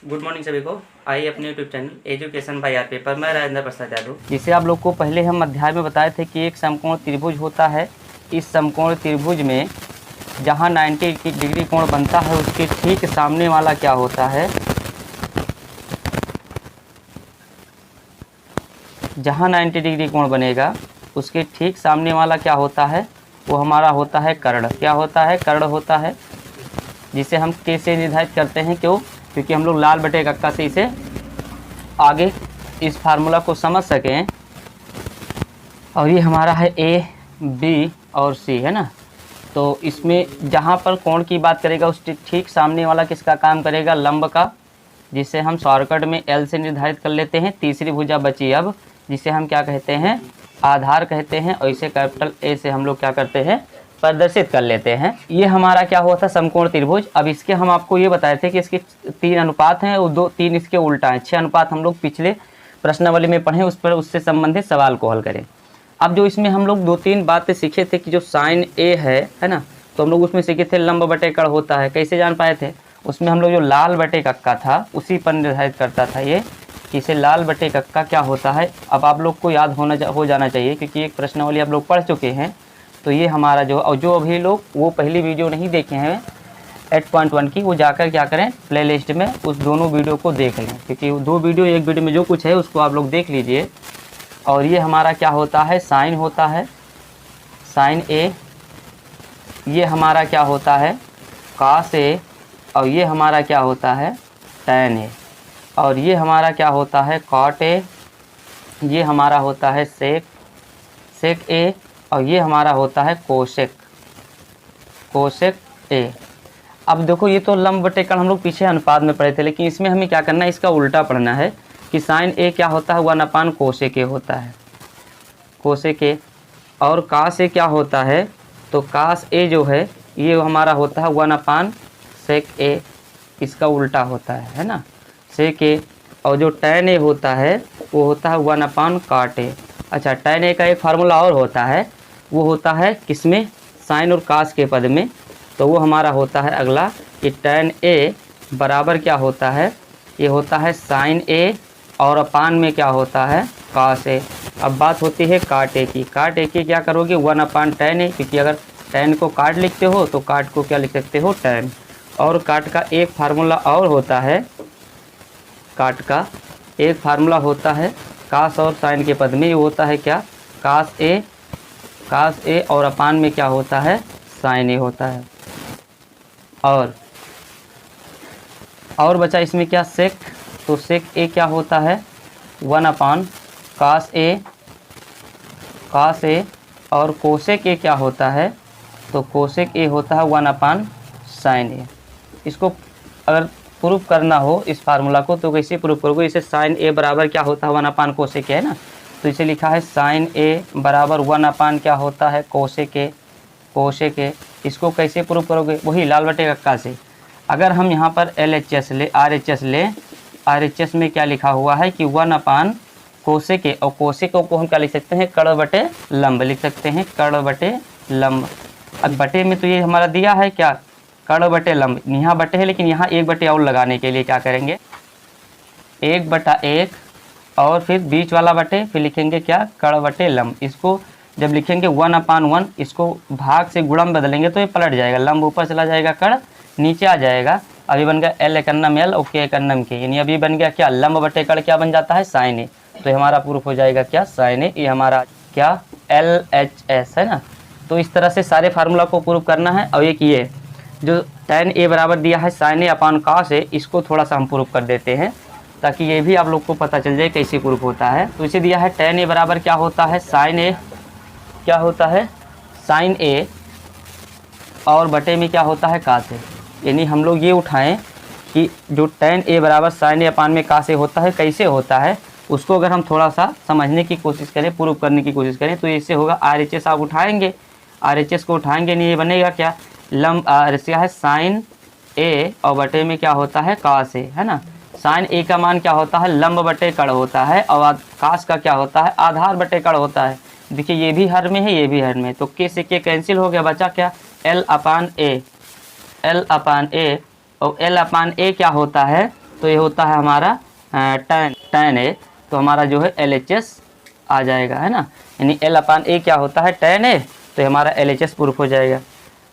Good morning सभी को। आइए अपने YouTube channel education by R paper में राजेंद्र प्रसाद यादव। जिसे आप लोग को पहले हम अध्याय में बताए थे कि एक समकोण त्रिभुज होता है। इस समकोण त्रिभुज में जहां 90 डिग्री कोण बनता है उसके ठीक सामने वाला क्या होता है, जहां 90 डिग्री कोण बनेगा उसके ठीक सामने वाला क्या होता है, वो हमारा होता है कर्ण। क्या होता है? कर्ण होता है, जिसे हम कैसे निर्धारित करते हैं? क्योंकि हम लोग लाल बटे कक्का से इसे आगे इस फार्मूला को समझ सकें। और ये हमारा है ए, बी और सी, है ना। तो इसमें जहाँ पर कोण की बात करेगा उसके ठीक सामने वाला किसका काम करेगा? लंब का, जिसे हम शॉर्टकट में एल से निर्धारित कर लेते हैं। तीसरी भुजा बची अब, जिसे हम क्या कहते हैं? आधार कहते हैं। और इसे कैपिटल ए से हम लोग क्या करते हैं? प्रदर्शित कर लेते हैं। ये हमारा क्या हुआ था? समकोण त्रिभुज। अब इसके हम आपको ये बताए थे कि इसके 3 अनुपात हैं और 3 इसके उल्टा हैं। 6 अनुपात हम लोग पिछले प्रश्नावली में पढ़े, उस पर उससे संबंधित सवाल को हल करें। अब जो इसमें हम लोग 2-3 बातें सीखे थे कि जो साइन ए है ना, तो हम लोग उसमें सीखे थे लंब बटे कर्ण होता है। कैसे जान पाए थे? उसमें हम लोग जो लाल बटे कक्का था उसी पर निर्धारित करता था ये कि इसे लाल बटे कक्का क्या होता है। अब आप लोग को याद हो जाना चाहिए, क्योंकि एक प्रश्नावली आप लोग पढ़ चुके हैं। तो ये हमारा जो अभी लोग वो पहली वीडियो नहीं देखे हैं 8.1 की, वो जाकर क्या करें? प्लेलिस्ट में उस दोनों वीडियो को देख लें, क्योंकि 2 वीडियो एक वीडियो में जो कुछ है उसको आप लोग देख लीजिए। और ये हमारा क्या होता है? साइन होता है, साइन ए। ये हमारा क्या होता है? कास ए। और ये हमारा क्या होता है? Tan A. और ये हमारा क्या होता है? Cot A. ये हमारा होता है सेक, सेक ए। और ये हमारा होता है कोसेक, कोसेक ए। अब देखो, ये तो लंब बटे कर्ण हम लोग पीछे अनुपात में पढ़े थे, लेकिन इसमें हमें क्या करना है? इसका उल्टा पढ़ना है कि साइन ए क्या होता है? 1/, कोसेक ए होता है, कोसेक ए। और कास ए क्या होता है? तो कास ए जो है ये हमारा होता है 1/, सेक ए। इसका उल्टा होता है ना, सेक ए। और जो टैन ए होता है वो होता है 1/, काट ए। अच्छा, टैन ए का एक फार्मूला और होता है, वो होता है किसमें? साइन और कास के पद में। तो वो हमारा होता है अगला कि टैन ए बराबर क्या होता है? ये होता है साइन ए और अपान में क्या होता है? कास ए। अब बात होती है काट ए की। काट ए की क्या करोगे? 1/, टैन ए, क्योंकि अगर टैन को काट लिखते हो तो काट को क्या लिख सकते हो? टैन। और काट का एक फार्मूला और होता है, काट का एक फार्मूला होता है कास और साइन के पद में। ये होता है क्या? कास ए, कास ए और अपान में क्या होता है? साइन ए होता है। और बचा इसमें क्या? सेक। तो सेक ए क्या होता है? 1/, कास ए, कास ए। और कोसेक ए क्या होता है? तो कोसेक ए होता है 1/, साइन ए। इसको अगर प्रूफ करना हो इस फार्मूला को तो कैसे प्रूफ करोगे? इसे साइन ए बराबर क्या होता है? 1/, कोसेक ए, है ना। तो इसे लिखा है साइन ए बराबर 1/, क्या होता है? कोसेक ए, कोसेक ए। इसको कैसे प्रूफ करोगे? वही लाल बटे कक्का से। अगर हम यहाँ पर LHS ले, RHS ले, RHS में क्या लिखा हुआ है कि 1/, कोसेक ए। और कोसेक को हम क्या लिख सकते हैं? कर्ण बटे लंब लिख सकते हैं, कर्ण बटे लंब। अब बटे में तो ये हमारा दिया है क्या? कर्ण बटे लंब। यहाँ बटे है, लेकिन यहाँ 1 बटे और लगाने के लिए क्या करेंगे? 1/1 और फिर बीच वाला बटे, फिर लिखेंगे क्या? कर्ण बटे लंब। इसको जब लिखेंगे 1/1, इसको भाग से गुणा में बदलेंगे तो ये पलट जाएगा। लंब ऊपर चला जाएगा, कर्ण नीचे आ जाएगा। अभी बन गया L एकन्नम L और K एकन्नम K, यानी अभी बन गया क्या? लंब बटे कर्ण क्या बन जाता है? साइन ए। तो हमारा प्रूफ हो जाएगा क्या? साइन ए। ये हमारा क्या? LHS, है ना। तो इस तरह से सारे फार्मूला को प्रूफ करना है। और एक ये जो टैन ए बराबर दिया है साइन ए अपान कास ए, इसको थोड़ा सा हम प्रूफ कर देते हैं ताकि ये भी आप लोग को पता चल जाए कैसे प्रूफ होता है। तो इसे दिया है टैन ए बराबर क्या होता है? साइन ए, क्या होता है? साइन ए। और बटे में क्या होता है? कास ए। यानी हम लोग ये उठाएं कि जो टैन ए बराबर साइन ए अपान में कास ए होता है, कैसे होता है उसको अगर हम थोड़ा सा समझने की कोशिश करें, प्रूफ करने की कोशिश करें, तो इससे होगा RHS आप उठाएंगे, RHS को उठाएंगे नहीं, ये बनेगा क्या? लंब क्या है? साइन ए और बटे में क्या होता है? कास ए, है ना। साइन ए का मान क्या होता है? लंब बटे कर्ण होता है। और कास का क्या होता है? आधार बटे कर्ण होता है। देखिए ये भी हर में है, ये भी हर में, तो के से के कैंसिल हो गया, बचा क्या? L/A, L/A। और L/A क्या होता है? तो ये होता है हमारा tan A, तो हमारा जो है LHS आ जाएगा, है ना। यानी L/A क्या होता है tan A, तो हमारा LHS प्रूफ हो जाएगा।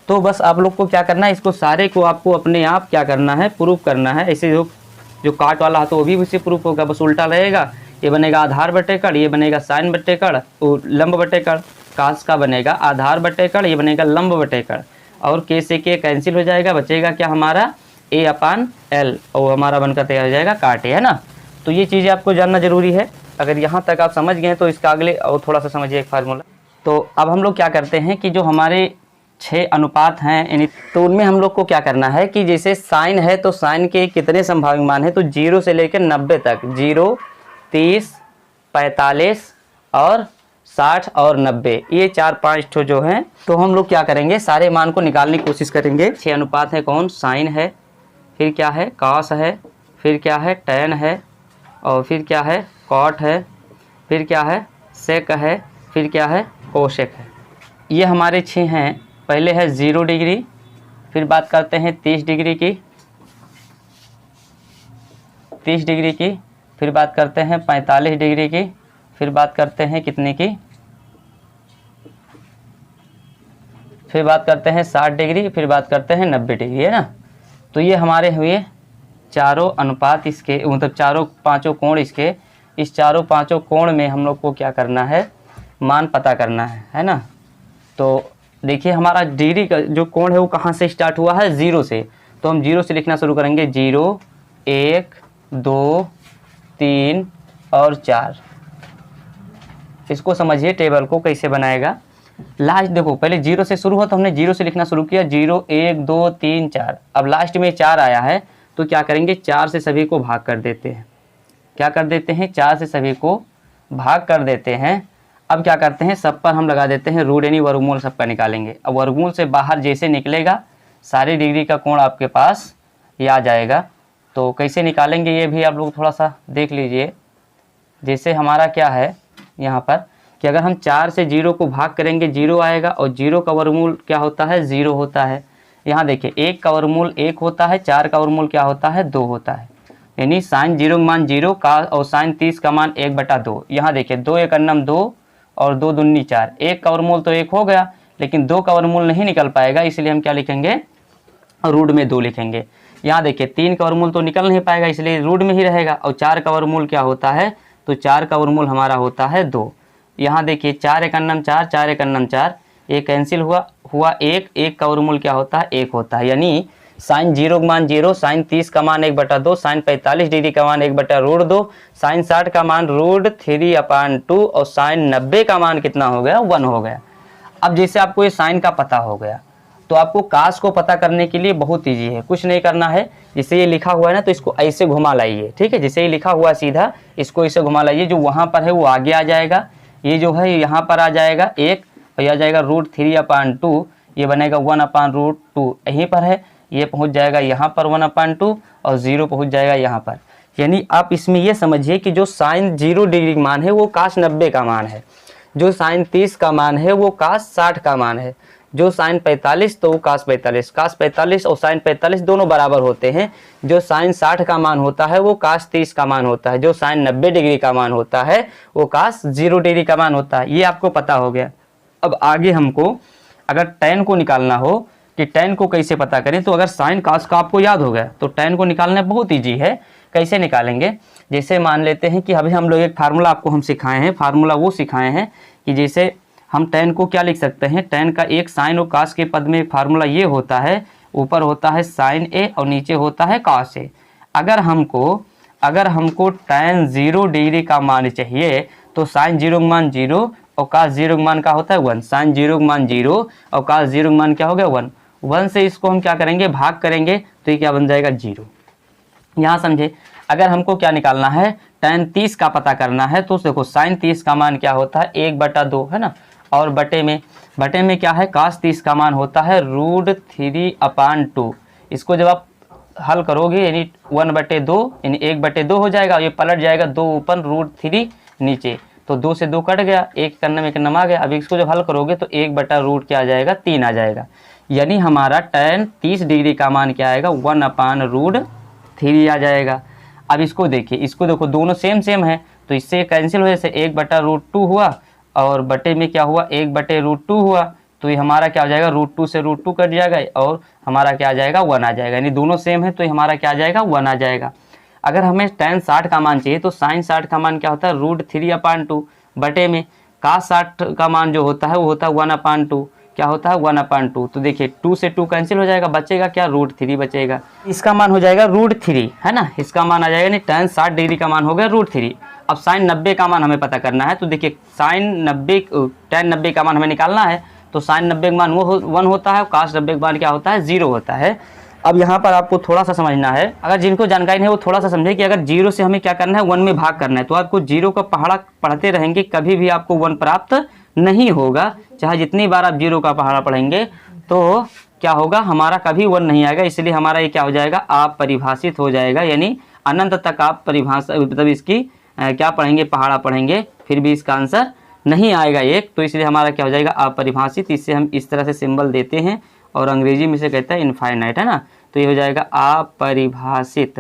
तो बस आप लोग को क्या करना है, इसको सारे को आपको अपने आप क्या करना है, प्रूफ करना है। ऐसे जो काट वाला है तो वो भी उससे प्रूफ होगा, बस उल्टा रहेगा। ये बनेगा आधार बटे कड़, ये बनेगा साइन बटे कड़, और लंब बटे कड़। काश का बनेगा आधार बटे कड़, ये बनेगा लंब बटे कड़, और के से के कैंसिल हो जाएगा, बचेगा क्या हमारा A/L, और हमारा बनकर तैयार हो जाएगा काट A, है ना। तो ये चीज़ें आपको जानना जरूरी है। अगर यहाँ तक आप समझ गए तो इसका अगले और थोड़ा सा समझिए एक फार्मूला। तो अब हम लोग क्या करते हैं कि जो हमारे 6 अनुपात हैं यानी, तो उनमें हम लोग को क्या करना है कि जैसे साइन है तो साइन के कितने संभावित मान है, तो 0 से लेकर 90 तक, 0, 30, 45 और 60 और 90, ये 4-5 ठो जो हैं। तो हम लोग क्या करेंगे, सारे मान को निकालने की कोशिश करेंगे। 6 अनुपात है कौन, साइन है, फिर क्या है कॉस है, फिर क्या है टैन है, और फिर क्या है कॉट है, फिर क्या है सेक है, फिर क्या है कोशेक है। ये हमारे 6 हैं। पहले है 0 डिग्री, फिर बात करते हैं 30 डिग्री की, 30 डिग्री की, फिर बात करते हैं 45 डिग्री की, फिर बात करते हैं कितने की, फिर बात करते हैं 60 डिग्री, फिर बात करते हैं 90 डिग्री, है ना। तो ये हमारे हुए चारों अनुपात इसके, मतलब चारों पांचों कोण इसके। इस चारों पांचों कोण में हम लोग को क्या करना है, मान पता करना है ना। तो देखिए हमारा डिग्री का जो कोण है वो कहाँ से स्टार्ट हुआ है, 0 से। तो हम 0 से लिखना शुरू करेंगे, 0, 1, 2, 3 और 4। इसको समझिए टेबल को कैसे बनाएगा। लास्ट देखो, पहले 0 से शुरू हुआ तो हमने 0 से लिखना शुरू किया, 0, 1, 2, 3, 4। अब लास्ट में 4 आया है तो क्या करेंगे, 4 से सभी को भाग कर देते हैं। क्या कर देते हैं, 4 से सभी को भाग कर देते हैं। अब क्या करते हैं, सब पर हम लगा देते हैं रूट, यानी वर्गमूल सबका निकालेंगे। अब वर्गमूल से बाहर जैसे निकलेगा सारी डिग्री का कोण आपके पास ये आ जाएगा। तो कैसे निकालेंगे ये भी आप लोग थोड़ा सा देख लीजिए। जैसे हमारा क्या है यहाँ पर कि अगर हम 4 से 0 को भाग करेंगे 0 आएगा, और 0 का वर्गमूल क्या होता है, 0 होता है। यहाँ देखिए 1 का वर्गमूल 1 होता है, 4 का वर्गमूल क्या होता है, 2 होता है। यानी साइन 0 का मान 0 का, और साइन 30 का मान 1/2। यहाँ देखिए 2 1 2 और 2 दूनी 4, 1 का वर्गमूल तो 1 हो गया, लेकिन 2 का वर्गमूल नहीं निकल पाएगा, इसलिए हम क्या लिखेंगे, रूट में 2 लिखेंगे। यहाँ देखिए 3 का वर्गमूल तो निकल नहीं पाएगा, इसलिए रूट में ही रहेगा। और 4 का वर्गमूल क्या होता है, तो 4 का वर्गमूल हमारा होता है 2। यहाँ देखिए 4 1 4, 4 1 4, ये कैंसिल हुआ 1, 1 का वर्गमूल क्या होता है, 1 होता है। यानी साइन 0 का मान 0, साइन 30 का मान 1/2, साइन 45 डिग्री का मान 1/√2, साइन 60 का मान √3/2, और साइन 90 का मान कितना हो गया, 1 हो गया। अब जैसे आपको ये साइन का पता हो गया तो आपको कास को पता करने के लिए बहुत ईजी है, कुछ नहीं करना है। जैसे ये लिखा हुआ है ना, तो इसको ऐसे घुमा लाइए, ठीक है। जैसे ये लिखा हुआ है सीधा, इसको ऐसे घुमा लाइए, जो वहाँ पर है वो आगे आ जाएगा, ये जो है यहाँ पर आ जाएगा 1, और यह आ जाएगा √3/2, ये बनेगा 1/√2, यहीं पर है, ये पहुँच जाएगा यहाँ पर 1/2, और 0 पहुँच जाएगा यहाँ पर। यानी आप इसमें ये समझिए कि जो साइन 0 डिग्री का मान है वो कास 90 का मान है, जो साइन 30 का मान है वो कास 60 का मान है, जो साइन 45 तो वो कास 45, कास 45 और साइन 45 दोनों बराबर होते हैं। जो साइन 60 का मान होता है वो कास 30 का मान होता है, जो साइन 90 डिग्री का मान होता है वो कास 0 डिग्री का मान होता है। ये आपको पता हो गया। अब आगे हमको अगर tan को निकालना हो कि tan को कैसे पता करें, तो अगर साइन कास का आपको याद हो गया तो tan को निकालना बहुत ईजी है। कैसे निकालेंगे, जैसे मान लेते हैं कि अभी हम लोग एक फार्मूला आपको हम सिखाए हैं, फार्मूला वो सिखाए हैं कि जैसे हम tan को क्या लिख सकते हैं, tan का एक साइन और कास के पद में फार्मूला ये होता है, ऊपर होता है साइन a और नीचे होता है कास a। अगर हमको tan 0 डिग्री का मान चाहिए तो साइन 0 का मान 0 और कास 0 का मान क्या होता है 1। साइन 0 का मान 0 और कास 0 का मान क्या हो गया 1। 1 से इसको हम क्या करेंगे, भाग करेंगे, तो ये क्या बन जाएगा 0। यहाँ समझे। अगर हमको क्या निकालना है, tan 30 का पता करना है, तो देखो साइन 30 का मान क्या होता है 1/2, है ना। और बटे में क्या है, कास 30 का मान होता है √3/2। इसको जब आप हल करोगे यानी 1/2 यानी 1/2 हो जाएगा, ये पलट जाएगा 2 ऊपर √3 नीचे, तो 2 से 2 कट गया, 1 करने में 1 नम आ गया। अब इसको जब हल करोगे तो 1/√3 क्या आ जाएगा, 3 आ जाएगा। यानी हमारा tan 30 डिग्री का मान क्या आएगा, 1/√3 आ जाएगा। अब इसको देखिए, इसको देखो दोनों सेम सेम है तो इससे कैंसिल हो, जैसे 1/√2 हुआ और बटे में क्या हुआ 1/√2 हुआ, तो ये हमारा क्या हो जाएगा √2 से √2 कट जाएगा और हमारा क्या आ जाएगा 1 आ जाएगा, यानी दोनों सेम है तो ये हमारा क्या आ जाएगा 1 आ जाएगा। अगर हमें tan 60 का मान चाहिए तो sin 60 का मान क्या होता है √3/2 बटे में cos 60 का मान जो होता है वो होता है 1/2, क्या होता है 1/2। तो देखिए 2 से 2 कैंसिल हो जाएगा, बचेगा क्या √3 बचेगा, इसका मान हो जाएगा √3 है ना, इसका मान आ जाएगा, नहीं tan 60 डिग्री का मान हो गया √3। अब sin 90 का मान हमें पता करना है, तो देखिए tan 90 का मान हमें निकालना है, तो sin 90 का मान वो 1 होता है, cos 90 का मान क्या होता है 0 होता है। अब यहाँ पर आपको थोड़ा सा समझना है, अगर जिनको जानकारी नहीं है वो थोड़ा सा समझे कि अगर 0 से हमें क्या करना है 1 में भाग करना है, तो आपको 0 का पहाड़ा पढ़ते रहेंगे कभी भी आपको 1 प्राप्त नहीं होगा, चाहे जितनी बार आप 0 का पहाड़ा पढ़ेंगे तो क्या होगा हमारा कभी 1 नहीं आएगा, इसलिए हमारा ये क्या हो जाएगा अपरिभाषित हो जाएगा, यानी अनंत तक आप परिभाषा मतलब इसकी क्या पढ़ेंगे पहाड़ा पढ़ेंगे फिर भी इसका आंसर नहीं आएगा 1, तो इसलिए हमारा क्या हो जाएगा अपरिभाषित। इससे हम इस तरह से सिंबल देते हैं और अंग्रेजी में से कहते हैं इनफाइनाइट है ना, तो ये हो जाएगा अपरिभाषित।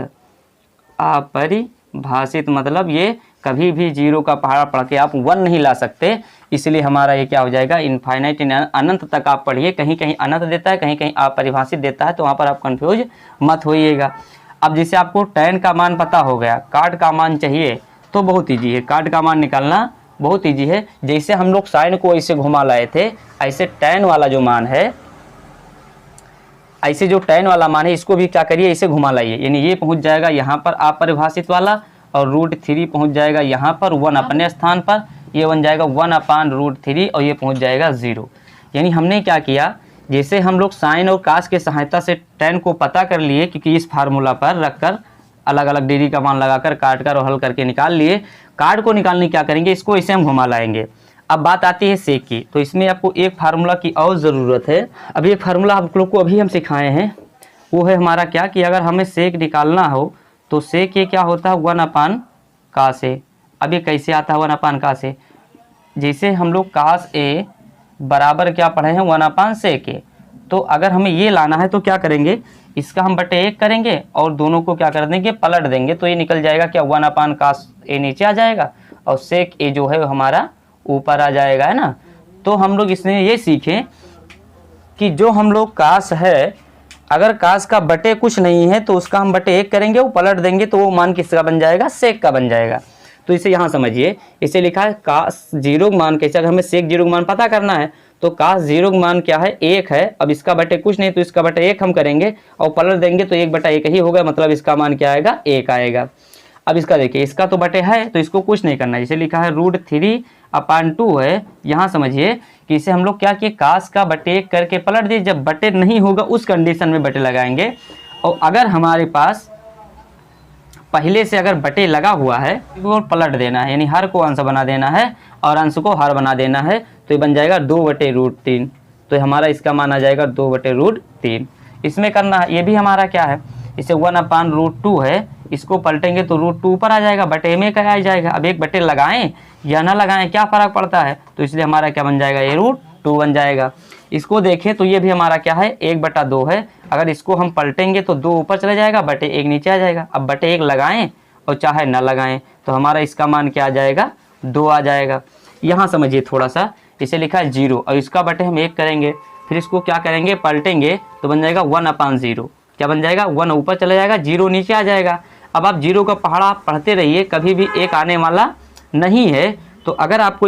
अपरिभाषित मतलब ये कभी भी 0 का पहाड़ा पढ़ के आप 1 नहीं ला सकते, इसलिए हमारा ये क्या हो जाएगा इनफाइनाइट, अनंत तक आप पढ़िए, कहीं कहीं अनंत देता है कहीं कहीं अपरिभाषित देता है, तो वहाँ पर आप कंफ्यूज मत होइएगा। अब जैसे आपको tan का मान पता हो गया, cot का मान चाहिए तो बहुत ईजी है, cot का मान निकालना बहुत ईजी है। जैसे हम लोग साइन को ऐसे घुमा लाए थे, ऐसे tan वाला जो मान है, ऐसे जो tan वाला मान है इसको भी क्या करिए इसे घुमा लाइए, यानी ये पहुंच जाएगा यहाँ पर अपरिभाषित वाला और √3 पहुंच जाएगा यहाँ पर 1 अपने स्थान पर, ये बन जाएगा 1/√3 और ये पहुंच जाएगा 0। यानी हमने क्या किया, जैसे हम लोग साइन और कास के सहायता से tan को पता कर लिए, क्योंकि इस फार्मूला पर रखकर अलग अलग डिग्री का मान लगाकर काट कर और हल करके निकाल लिए। काट को निकालने क्या करेंगे, इसको इसे हम घुमा लाएंगे। अब बात आती है सेक की, तो इसमें आपको एक फार्मूला की और ज़रूरत है। अभी एक फार्मूला आप लोग को अभी हम सिखाए हैं, वो है हमारा क्या कि अगर हमें सेक निकालना हो तो सेक ये क्या होता है 1/cos A। अब ये कैसे आता है 1/cos A, जैसे हम लोग cos A बराबर क्या पढ़े हैं 1/sec A, तो अगर हमें ये लाना है तो क्या करेंगे, इसका हम बटे 1 करेंगे और दोनों को क्या कर देंगे पलट देंगे, तो ये निकल जाएगा क्या 1/cos A नीचे आ जाएगा और sec A जो है वो हमारा ऊपर आ जाएगा, है ना। तो हम लोग इसमें ये सीखें कि जो हम लोग कास है, अगर कास का बटे कुछ नहीं है तो उसका हम बटे 1 करेंगे, वो पलट देंगे तो वो मान किसका बन जाएगा, सेक का बन जाएगा। तो इसे यहाँ समझिए, इसे लिखा है कास 0 का मान कैसे, अगर हमें सेक 0 का मान पता करना है तो कास 0 का मान क्या है 1 है, अब इसका बटे कुछ नहीं तो इसका बटे 1 हम करेंगे और पलट देंगे तो 1/1 ही होगा, मतलब इसका मान क्या आएगा 1 आएगा। अब इसका देखिए, इसका तो बटे है तो इसको कुछ नहीं करना है, जैसे लिखा है √3/2 है, यहाँ समझिए कि इसे हम लोग क्या किए कास का बटे 1 करके पलट दिए, जब बटे नहीं होगा उस कंडीशन में बटे लगाएंगे, और अगर हमारे पास पहले से अगर बटे लगा हुआ है तो पलट देना है, यानी हर को अंश बना देना है और अंश को हर बना देना है, तो ये बन जाएगा 2/√3, तो हमारा इसका मान आ जाएगा 2/√3। इसमें करना है, ये भी हमारा क्या है, इसे 1/√2 है, इसको पलटेंगे तो √2 ऊपर आ जाएगा, बटे में क्या आ जाएगा। अब एक बटे लगाएं या ना लगाएं क्या फ़र्क पड़ता है, तो इसलिए हमारा क्या बन जाएगा ये √2 बन जाएगा। इसको देखें तो ये भी हमारा क्या है 1/2 है, अगर इसको हम पलटेंगे तो 2 ऊपर चला जाएगा, बटे 1 नीचे आ जाएगा। अब बटे 1 लगाएं और चाहे ना लगाएं तो हमारा इसका मान क्या आ जाएगा 2 आ जाएगा। यहाँ समझिए थोड़ा सा, इसे लिखा है 0 और इसका बटे हम 1 करेंगे, फिर इसको क्या करेंगे पलटेंगे तो बन जाएगा 1/0, क्या बन जाएगा 1 ऊपर चला जाएगा 0 नीचे आ जाएगा। अब आप 0 का पहाड़ा पढ़ते रहिए, कभी भी 1 आने वाला नहीं है, तो अगर आपको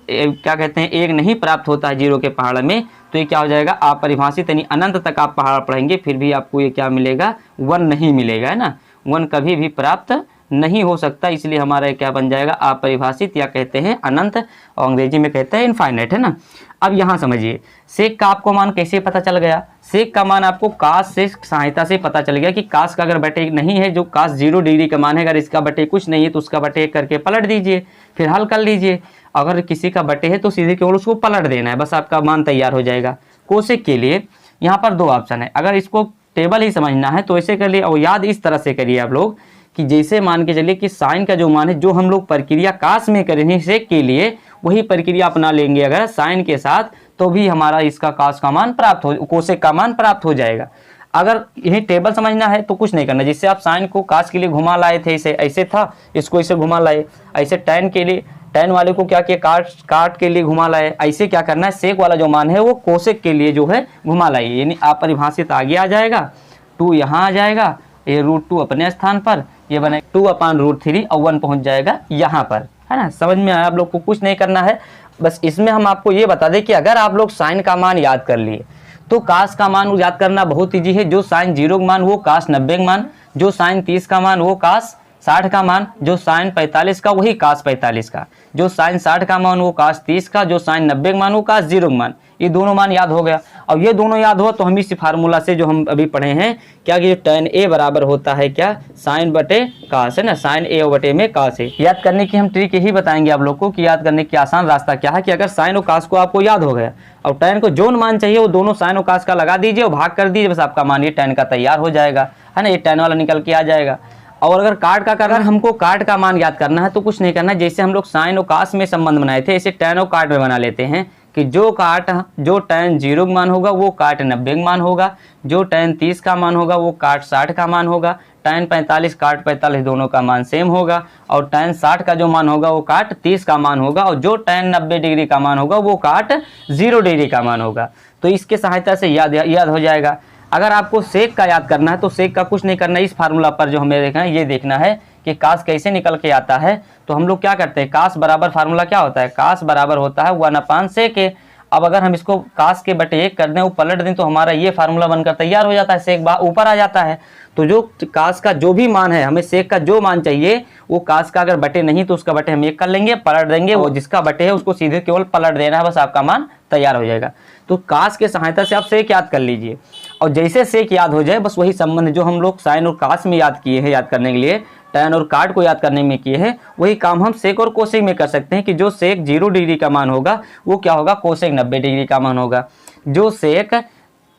क्या कहते हैं 1 नहीं प्राप्त होता है 0 के पहाड़ में, तो ये क्या हो जाएगा अपरिभाषित, यानी अनंत तक आप पहाड़ पढ़ेंगे फिर भी आपको ये क्या मिलेगा 1 नहीं मिलेगा, है ना। 1 कभी भी प्राप्त नहीं हो सकता, इसलिए हमारा क्या बन जाएगा अपरिभाषित, या कहते हैं अनंत, और अंग्रेजी में कहते हैं इनफाइनाइट, है ना। अब यहाँ समझिए सेक का आपको मान कैसे पता चल गया, सेक का मान आपको कास से सहायता से पता चल गया कि कास का अगर बटे 1 नहीं है, जो कास 0 डिग्री का मान है, अगर इसका बटे कुछ नहीं है तो उसका बटे 1 करके पलट दीजिए, फिर हल कर लीजिए। अगर किसी का बटे है तो सीधे केवल उसको पलट देना है, बस आपका मान तैयार हो जाएगा। कोसेक के लिए यहाँ पर 2 ऑप्शन है, अगर इसको टेबल ही समझना है तो ऐसे कर लिए, और याद इस तरह से करिए आप लोग कि जैसे मान के चलिए कि साइन का जो मान है, जो हम लोग प्रक्रिया कास में करेंगे सेक के लिए, वही प्रक्रिया अपना लेंगे अगर साइन के साथ, तो भी हमारा इसका कास का मान प्राप्त हो, कोसेक का मान प्राप्त हो जाएगा। अगर यही टेबल समझना है तो कुछ नहीं करना, जिससे आप साइन को कास के लिए घुमा लाए थे, इसे ऐसे था, इसको इसे घुमा लाए, ऐसे टैन के लिए टैन वाले को क्या किया, काट के लिए घुमा लाए, ऐसे क्या करना है, सेक वाला जो मान है वो कोसेक के लिए जो है घुमा लाइए, यानी अपरिभाषित आगे आ जाएगा, 2 यहाँ आ जाएगा, ये √2 अपने स्थान पर, ये बने 2/√3 और 1 पहुंच जाएगा यहाँ पर, है ना। समझ में आया? आप लोग को कुछ नहीं करना है, बस इसमें हम आपको ये बता दें कि अगर आप लोग साइन का मान याद कर लिए तो कास का मान याद करना बहुत ईजी है। जो साइन 0 का मान वो कास 90 का मान, जो साइन 30 का मान वो कास 60 का मान, जो साइन 45 का वही कास 45 का, जो साइन 60 का मान वो कास 30 का, जो साइन 90 का मान वो कास 0 का मान। ये दोनों मान याद हो गया। और ये दोनों याद हुआ तो हम इसी फार्मूला से जो हम अभी पढ़े हैं क्या कि tan a बराबर होता है क्या, साइन बटे कास, है ना, साइन a बटे में कास है। याद करने की हम ट्रिक यही बताएंगे आप लोग को कि याद करने की आसान रास्ता क्या है कि अगर साइन और कास को आपको याद हो गया और tan को जो मान चाहिए वो दोनों साइन और कास का लगा दीजिए और भाग कर दीजिए, बस आपका मान ये tan का तैयार हो जाएगा, है ना, ये tan वाला निकल के आ जाएगा। और अगर काट का अगर हमको काट का मान याद करना है तो कुछ नहीं करना, जैसे हम लोग साइन और कास में संबंध बनाए थे ऐसे tan और काट में बना लेते हैं कि जो tan 0 का मान होगा वो काट 90 का मान होगा, जो tan 30 का मान होगा वो काट 60 का मान होगा, tan 45 काट 45 दोनों का मान सेम होगा, और tan 60 का जो मान होगा वो काट 30 का मान होगा, और जो tan 90 डिग्री का मान होगा वो काट 0 डिग्री का मान होगा। तो इसके सहायता से याद हो जाएगा। अगर आपको सेक का याद करना है तो सेक का कुछ नहीं करना, इस फार्मूला पर जो हमें देखना है ये देखना है कि कास कैसे निकल के आता है। तो हम लोग क्या करते हैं, कास बराबर फार्मूला क्या होता है, कास बराबर होता है 1/sec a। अब अगर हम इसको कास के बटे 1 कर दें, वो पलट दें तो हमारा ये फार्मूला बनकर तैयार हो जाता है, सेक ऊपर आ जाता है। तो जो कास का जो भी मान है, हमें सेक का जो मान चाहिए वो कास का अगर बटे नहीं तो उसका बटे हम 1 कर लेंगे, पलट देंगे, वो जिसका बटे है उसको सीधे केवल पलट देना है, बस आपका मान तैयार हो जाएगा। तो कास के सहायता से आप सेक याद कर लीजिए, और जैसे सेक याद हो जाए बस वही संबंध जो हम लोग साइन और कास में याद किए हैं, याद करने के लिए tan और काट को याद करने में किए हैं, वही काम हम सेक और कोसेक में कर सकते हैं कि जो सेक 0 डिग्री का मान होगा वो क्या होगा, कोसेक 90 डिग्री का मान होगा, जो सेक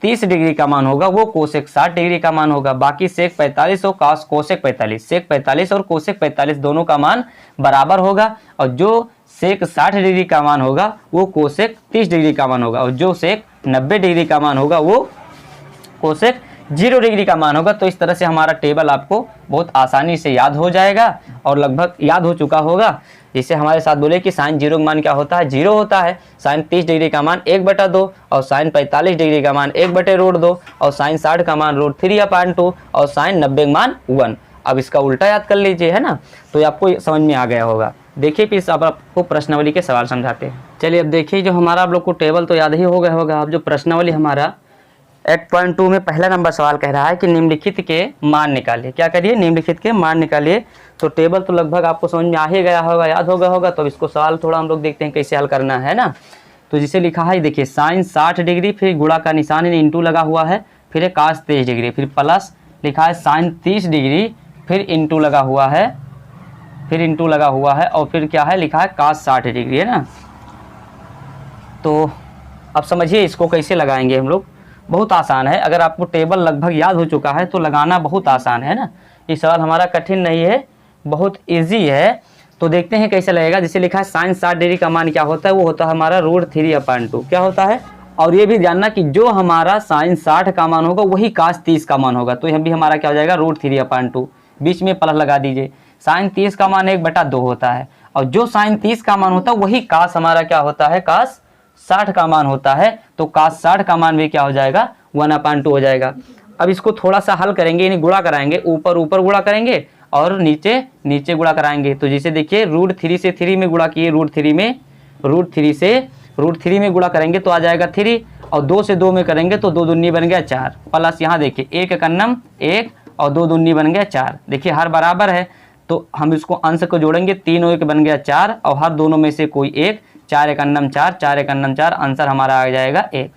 30 डिग्री का मान होगा वो कोसेक 60 डिग्री का मान होगा, बाकी सेक 45 और कास कोसेक 45, सेक 45 और कोसेक 45 दोनों का मान बराबर होगा, और जो सेक 60 डिग्री का मान होगा वो कोसेक 30 डिग्री का मान होगा, और जो सेक 90 डिग्री का मान होगा वो कोसेक 0 डिग्री का मान होगा। तो इस तरह से हमारा टेबल आपको बहुत आसानी से याद हो जाएगा और लगभग याद हो चुका होगा। जिससे हमारे साथ बोले कि साइन 0 का मान क्या होता है, 0 होता है, साइन 30 डिग्री का मान 1/2, और साइन 45 डिग्री का मान 1/√2, और साइन 60 का मान √3/2, और साइन 90 का मान 1। अब इसका उल्टा याद कर लीजिए, है ना, तो ये आपको समझ में आ गया होगा। देखिए फिर अब आपको प्रश्नावली के सवाल समझाते हैं। चलिए अब देखिए, जो हमारा आप लोग को टेबल तो याद ही हो गया होगा। अब जो प्रश्नावली हमारा 8.2 में पहला नंबर सवाल कह रहा है कि निम्नलिखित के मान निकालिए। क्या करिए, निम्नलिखित के मान निकालिए। तो टेबल तो लगभग आपको समझ में आ ही गया होगा, याद हो गया होगा। तो इसको सवाल थोड़ा हम लोग देखते हैं कैसे हल करना है ना। तो जिसे लिखा है देखिए, साइन 60 डिग्री, फिर गुणा का निशान इंटू लगा हुआ है, फिर कास 23 डिग्री, फिर प्लस लिखा है साइन 30 डिग्री, फिर इंटू लगा हुआ है, फिर इंटू लगा हुआ है, और फिर क्या है लिखा है कास 60 डिग्री, है ना। तो अब समझिए इसको कैसे लगाएंगे हम लोग। बहुत आसान है, अगर आपको टेबल लगभग याद हो चुका है तो लगाना बहुत आसान है ना। ये सवाल हमारा कठिन नहीं है, बहुत इजी है। तो देखते हैं कैसे लगेगा। जैसे लिखा है साइन 60 डिग्री का मान क्या होता है, वो होता है हमारा √3/2। क्या होता है, और ये भी जानना कि जो हमारा साइन 60 का मान होगा वही कास 30 का मान होगा। तो यह भी हमारा क्या हो जाएगा, √3/2, बीच में प्लस लगा दीजिए। साइन 30 का मान 1/2 होता है, और जो साइन 30 का मान होता है वही कास हमारा क्या होता है, कास 60 का मान होता है। तो कास 60 का मान भी क्या हो जाएगा, 1/2 हो जाएगा। अब इसको थोड़ा सा हल करेंगे, यानी गुणा कराएंगे, ऊपर ऊपर गुणा करेंगे और नीचे नीचे गुणा कराएंगे। तो जैसे देखिए √3 से 3 में गुणा किए, √3 से √3 में गुणा करेंगे तो आ जाएगा 3, और 2 से 2 में करेंगे तो 2 दूनी बन गया 4, प्लस यहाँ देखिए 1 कन्नम 1 और 2 दूनी बन गया 4। देखिए हर बराबर है तो हम इसको अंश को जोड़ेंगे, 3 और 1 बन गया 4, और हर दोनों में से कोई एक, 4 1 अन्नम 4, 4 1 अन्नम 4, आंसर हमारा आ जाएगा 1।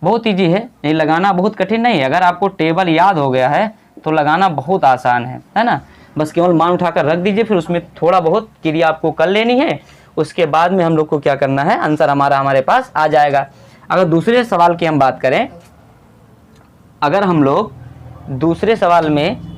बहुत ईजी है, नहीं लगाना बहुत कठिन नहीं है। अगर आपको टेबल याद हो गया है तो लगाना बहुत आसान है ना। बस केवल मान उठाकर रख दीजिए, फिर उसमें थोड़ा बहुत क्रिया आपको कर लेनी है, उसके बाद में हम लोग को क्या करना है, आंसर हमारे पास आ जाएगा। अगर दूसरे सवाल की हम बात करें, अगर हम लोग दूसरे सवाल में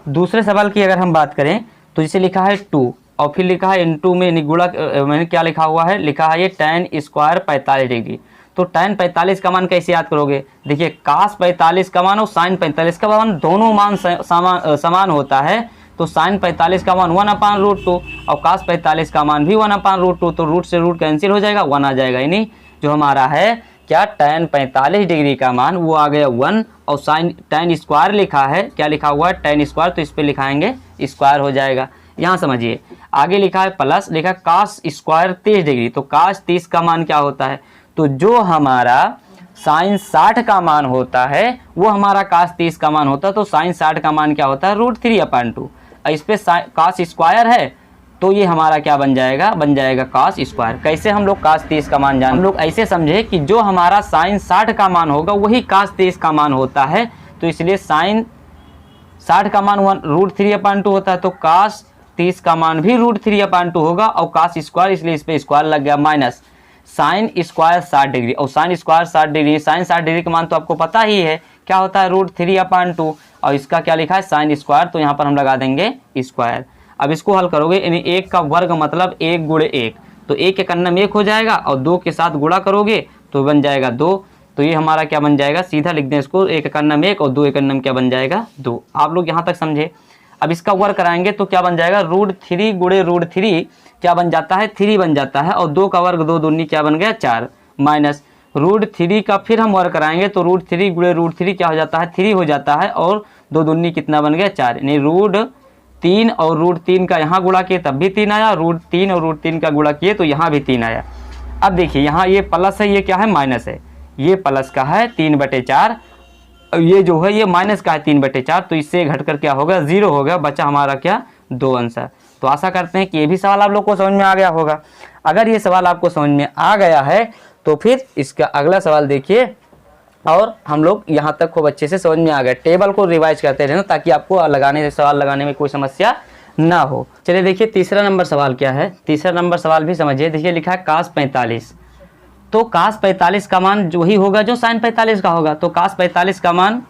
दूसरे सवाल की अगर हम बात करें तो जिसे लिखा है 2, और फिर लिखा है इनटू में निगुणा, मैंने क्या लिखा हुआ है, लिखा है ये tan स्क्वायर 45 डिग्री। तो tan 45 का मान कैसे याद करोगे, देखिए cos 45 का मान और sin 45 का मान दोनों मान समान होता है। तो sin 45 का मान 1/√2 और cos 45 का मान भी 1/√2, तो रूट से रूट कैंसिल हो जाएगा, 1 आ जाएगा। यानी जो हमारा है क्या tan 45 डिग्री का मान वो आ गया 1, और sin tan स्क्वायर लिखा है, क्या लिखा हुआ है tan स्क्वायर, तो इस पर लिखाएंगे स्क्वायर हो जाएगा। यहाँ समझिए आगे लिखा है प्लस, लिखा cos स्क्वायर 30 डिग्री, तो cos 30 का मान क्या होता है, तो जो हमारा sin 60 का मान होता है वो हमारा cos 30 का मान होता है। तो sin 60 का मान क्या होता है √3/2, इस पे cos स्क्वायर है तो ये हमारा क्या बन जाएगा, बन जाएगा cos स्क्वायर। कैसे हम लोग cos 30 का मान जान, हम लोग ऐसे समझे कि जो हमारा sin 60 का मान होगा वही cos 30 का मान होता है, तो इसलिए sin 60 का मान √3/2 होता है, तो cos 30 का मान भी √3/2 होगा, और cos स्क्वायर इसलिए इस पे स्क्वायर लग गया, माइनस sin स्क्वायर 60 डिग्री, और sin square 60 degree, sin 60 degree का मान तो आपको पता ही है क्या होता है √3/2, और इसका क्या लिखा है sin स्क्वायर, तो यहाँ पर हम लगा देंगे स्क्वायर। अब इसको हल करोगे, यानी 1 का वर्ग मतलब 1 गुणे 1, तो 1 के कन्नम 1 हो जाएगा, और 2 के साथ गुणा करोगे तो बन जाएगा 2, तो ये हमारा क्या बन जाएगा, सीधा लिख दें इसको, 1 के कन्नम 1 और 2 के कन्नम क्या बन जाएगा 2। आप लोग यहाँ तक समझे। अब इसका वर्ग कराएंगे तो क्या बन जाएगा, √3 गुणे √3 क्या बन जाता है, 3 बन जाता है, और 2 का वर्ग 2 दूनी क्या बन गया 4, माइनस √3 का फिर हम वर्ग कराएंगे तो √3 गुणे √3 क्या हो जाता है 3 हो जाता है, और 2 दूनी कितना बन गया 4, यानी √3 और √3 का यहाँ गुणा किए तब भी 3 आया, √3 और √3 का गुणा किए तो यहाँ भी 3 आया। अब देखिए यहाँ ये प्लस है, ये क्या है माइनस है, ये प्लस का है 3/4, ये जो है ये माइनस का है 3/4, तो इससे घटकर क्या होगा 0 हो गया, बचा हमारा क्या 2 आंसर। तो आशा करते हैं कि ये भी सवाल आप लोग को समझ में आ गया होगा। अगर ये सवाल आपको समझ में आ गया है तो फिर इसका अगला सवाल देखिए, और हम लोग यहाँ तक खूब अच्छे से समझ में आ गए। टेबल को रिवाइज करते रहना ताकि आपको सवाल लगाने में कोई समस्या ना हो। चलिए देखिए तीसरा नंबर सवाल क्या है, तीसरा नंबर सवाल भी समझिए। देखिए लिखा है cos 45, तो cos 45 का मान जो ही होगा जो sin 45 का होगा, तो cos 45 का मान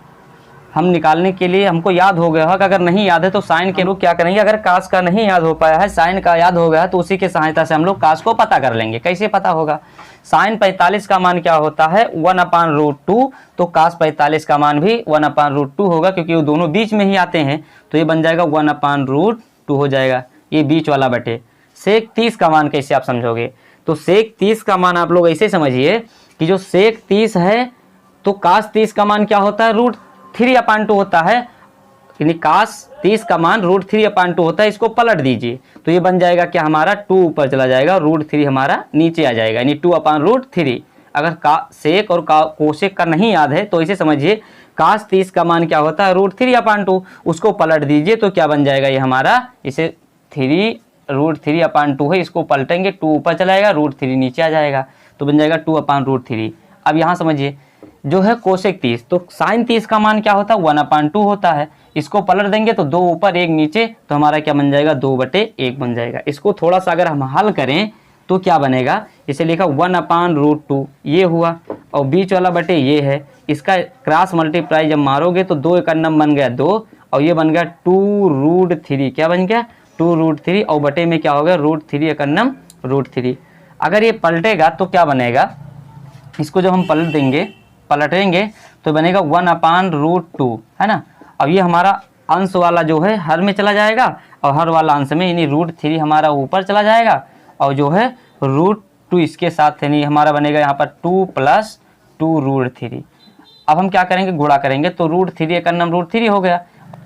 हम निकालने के लिए हमको याद हो गया होगा, अगर नहीं याद है तो साइन के लोग क्या करेंगे, अगर cos का नहीं याद हो पाया है साइन का याद हो गया तो उसी के सहायता से हम लोग cos को पता कर लेंगे। कैसे पता होगा, sin 45 का मान क्या होता है 1/√2, तो cos 45 का मान भी 1/√2 होगा, क्योंकि वो दोनों बीच में ही आते हैं, तो ये बन जाएगा 1/√2 हो जाएगा, ये बीच वाला बटे। sec 30 का मान कैसे आप समझोगे, तो sec 30 का मान आप लोग ऐसे समझिए कि जो sec 30 है तो cos 30 का मान क्या होता है √3/2 होता है, यानी cos 30 का मान √3/2 होता है। इसको पलट दीजिए तो ये बन जाएगा क्या हमारा 2 ऊपर चला जाएगा, √3 हमारा नीचे आ जाएगा, यानी 2/√3। अगर सेक और कोसेक का नहीं याद है तो इसे समझिए cos 30 का मान क्या होता है √3/2, उसको पलट दीजिए तो क्या बन जाएगा ये हमारा, इसे √3/2 है, इसको पलटेंगे 2 ऊपर चलाएगा, √3 नीचे आ जाएगा, तो बन जाएगा 2/√3। अब यहाँ समझिए जो है कोसेक 30, तो साइन 30 का मान क्या होता है 1/2 होता है, इसको पलट देंगे तो 2 ऊपर 1 नीचे, तो हमारा क्या बन जाएगा 2/1 बन जाएगा। इसको थोड़ा सा अगर हम हल करें तो क्या बनेगा, इसे लिखा 1/√2 ये हुआ, और बीच वाला बटे ये है, इसका क्रॉस मल्टीप्लाई जब मारोगे तो 2 एक नंबर बन गया 2, और ये बन गया 2√3, क्या बन गया 2√3, और बटे में क्या हो गया √3 एक नंबर √3। अगर ये पलटेगा तो क्या बनेगा, इसको जब हम पलटेंगे तो बनेगा 1/√2, है ना। अब ये हमारा अंश वाला जो है हर में चला जाएगा, और हर वाला अंश में, यानी √3 हमारा ऊपर चला जाएगा, और जो है √2 इसके साथ, यानी हमारा बनेगा यहाँ पर 2 + 2√3। अब हम क्या करेंगे, गुणा करेंगे तो √3 एक नंबर √3 हो गया।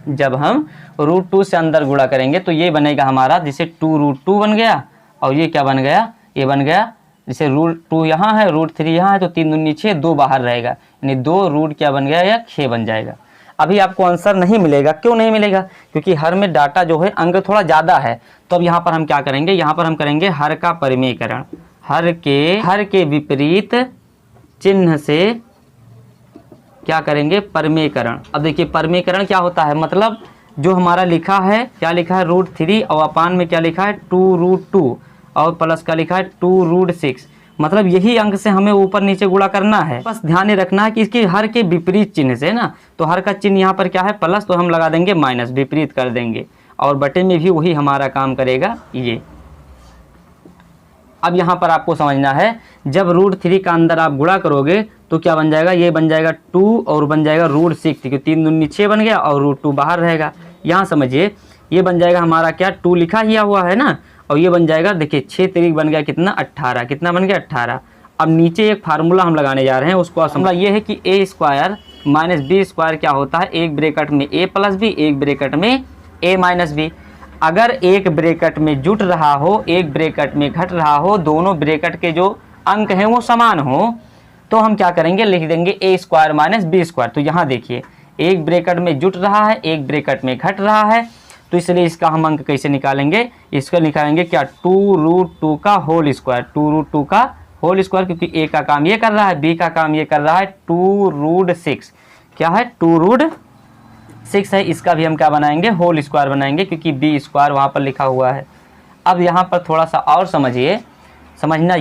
जब हम √2 से अंदर गुणा करेंगे तो ये बनेगा हमारा, जिसे 2√2 बन गया, और ये क्या बन गया, ये बन गया जैसे √2 यहाँ है √3 यहाँ है, तो 3 दूनी 6, 2 बाहर रहेगा, यानी 2 क्या बन गया या 6 बन जाएगा। अभी आपको आंसर नहीं मिलेगा, क्यों नहीं मिलेगा, क्योंकि हर में डाटा जो है अंक थोड़ा ज़्यादा है। तो अब यहाँ पर हम क्या करेंगे, यहाँ पर हम करेंगे हर का परिमेयकरण, हर के विपरीत चिन्ह से क्या करेंगे परिमेयकरण। अब देखिए परिमेयकरण क्या होता है, मतलब जो हमारा लिखा है, क्या लिखा है √3, और अपान में क्या लिखा है 2√2, और प्लस का लिखा है 2√6, मतलब यही अंक से हमें ऊपर नीचे गुणा करना है। बस ध्यान में रखना है कि इसके हर के विपरीत चिन्ह से ना, तो हर का चिन्ह यहाँ पर क्या है प्लस, तो हम लगा देंगे माइनस, विपरीत कर देंगे, और बटे में भी वही हमारा काम करेगा ये। अब यहाँ पर आपको समझना है, जब √3 का अंदर आप गुणा करोगे तो क्या बन जाएगा, ये बन जाएगा 2 और बन जाएगा √6, क्योंकि 3 दूनी 6 बन गया और √2 बाहर रहेगा। यहाँ समझिए ये बन जाएगा हमारा क्या, 2 लिखा ही हुआ है ना, और ये बन जाएगा देखिए 6 तरीक बन गया कितना, 18। कितना बन गया, 18। अब नीचे एक फार्मूला हम लगाने जा रहे हैं, उसको समझना ये है कि a² - b² क्या होता है, एक ब्रैकेट में a + b, एक ब्रैकेट में a - b। अगर एक ब्रैकेट में जुट रहा हो, एक ब्रैकेट में घट रहा हो, दोनों ब्रैकेट के जो अंक हैं वो समान हो, तो हम क्या करेंगे, लिख देंगे a² - b²। तो यहाँ देखिए एक ब्रैकेट में जुट रहा है, एक ब्रैकेट में घट रहा है, तो इसलिए इसका हम अंक कैसे निकालेंगे, इसको निकालेंगे क्या, 2√2 का होल स्क्वायर, 2√2 का होल स्क्वायर, क्योंकि a का काम ये कर रहा है, b का काम ये कर रहा है, 2√6 क्या है, 2√6 है। इसका भी हम क्या बनाएंगे, होल स्क्वायर बनाएंगे, क्योंकि b² वहाँ पर लिखा हुआ है। अब यहाँ पर थोड़ा सा और समझिए, समझना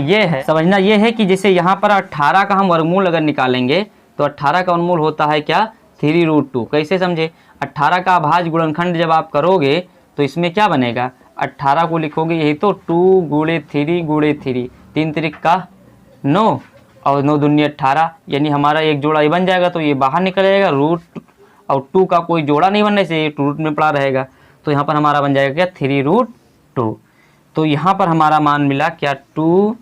ये है कि जैसे यहाँ पर 18 का हम वर्गमूल अगर निकालेंगे तो 18 का वर्गमूल होता है क्या, 3√2। कैसे समझे, 18 का अभाज्य गुणनखंड जब आप करोगे तो इसमें क्या बनेगा, 18 को लिखोगे यही तो 2 × 3 × 3, 3 त्रिक का 9 और 9 दूनी 18, यानी हमारा एक जोड़ा ये बन जाएगा, तो ये बाहर निकल जाएगा रूट, और 2 का कोई जोड़ा नहीं बनने से ये रूट में पड़ा रहेगा, तो यहाँ पर हमारा बन जाएगा क्या, 3√2। तो यहाँ पर हमारा मान मिला क्या, 2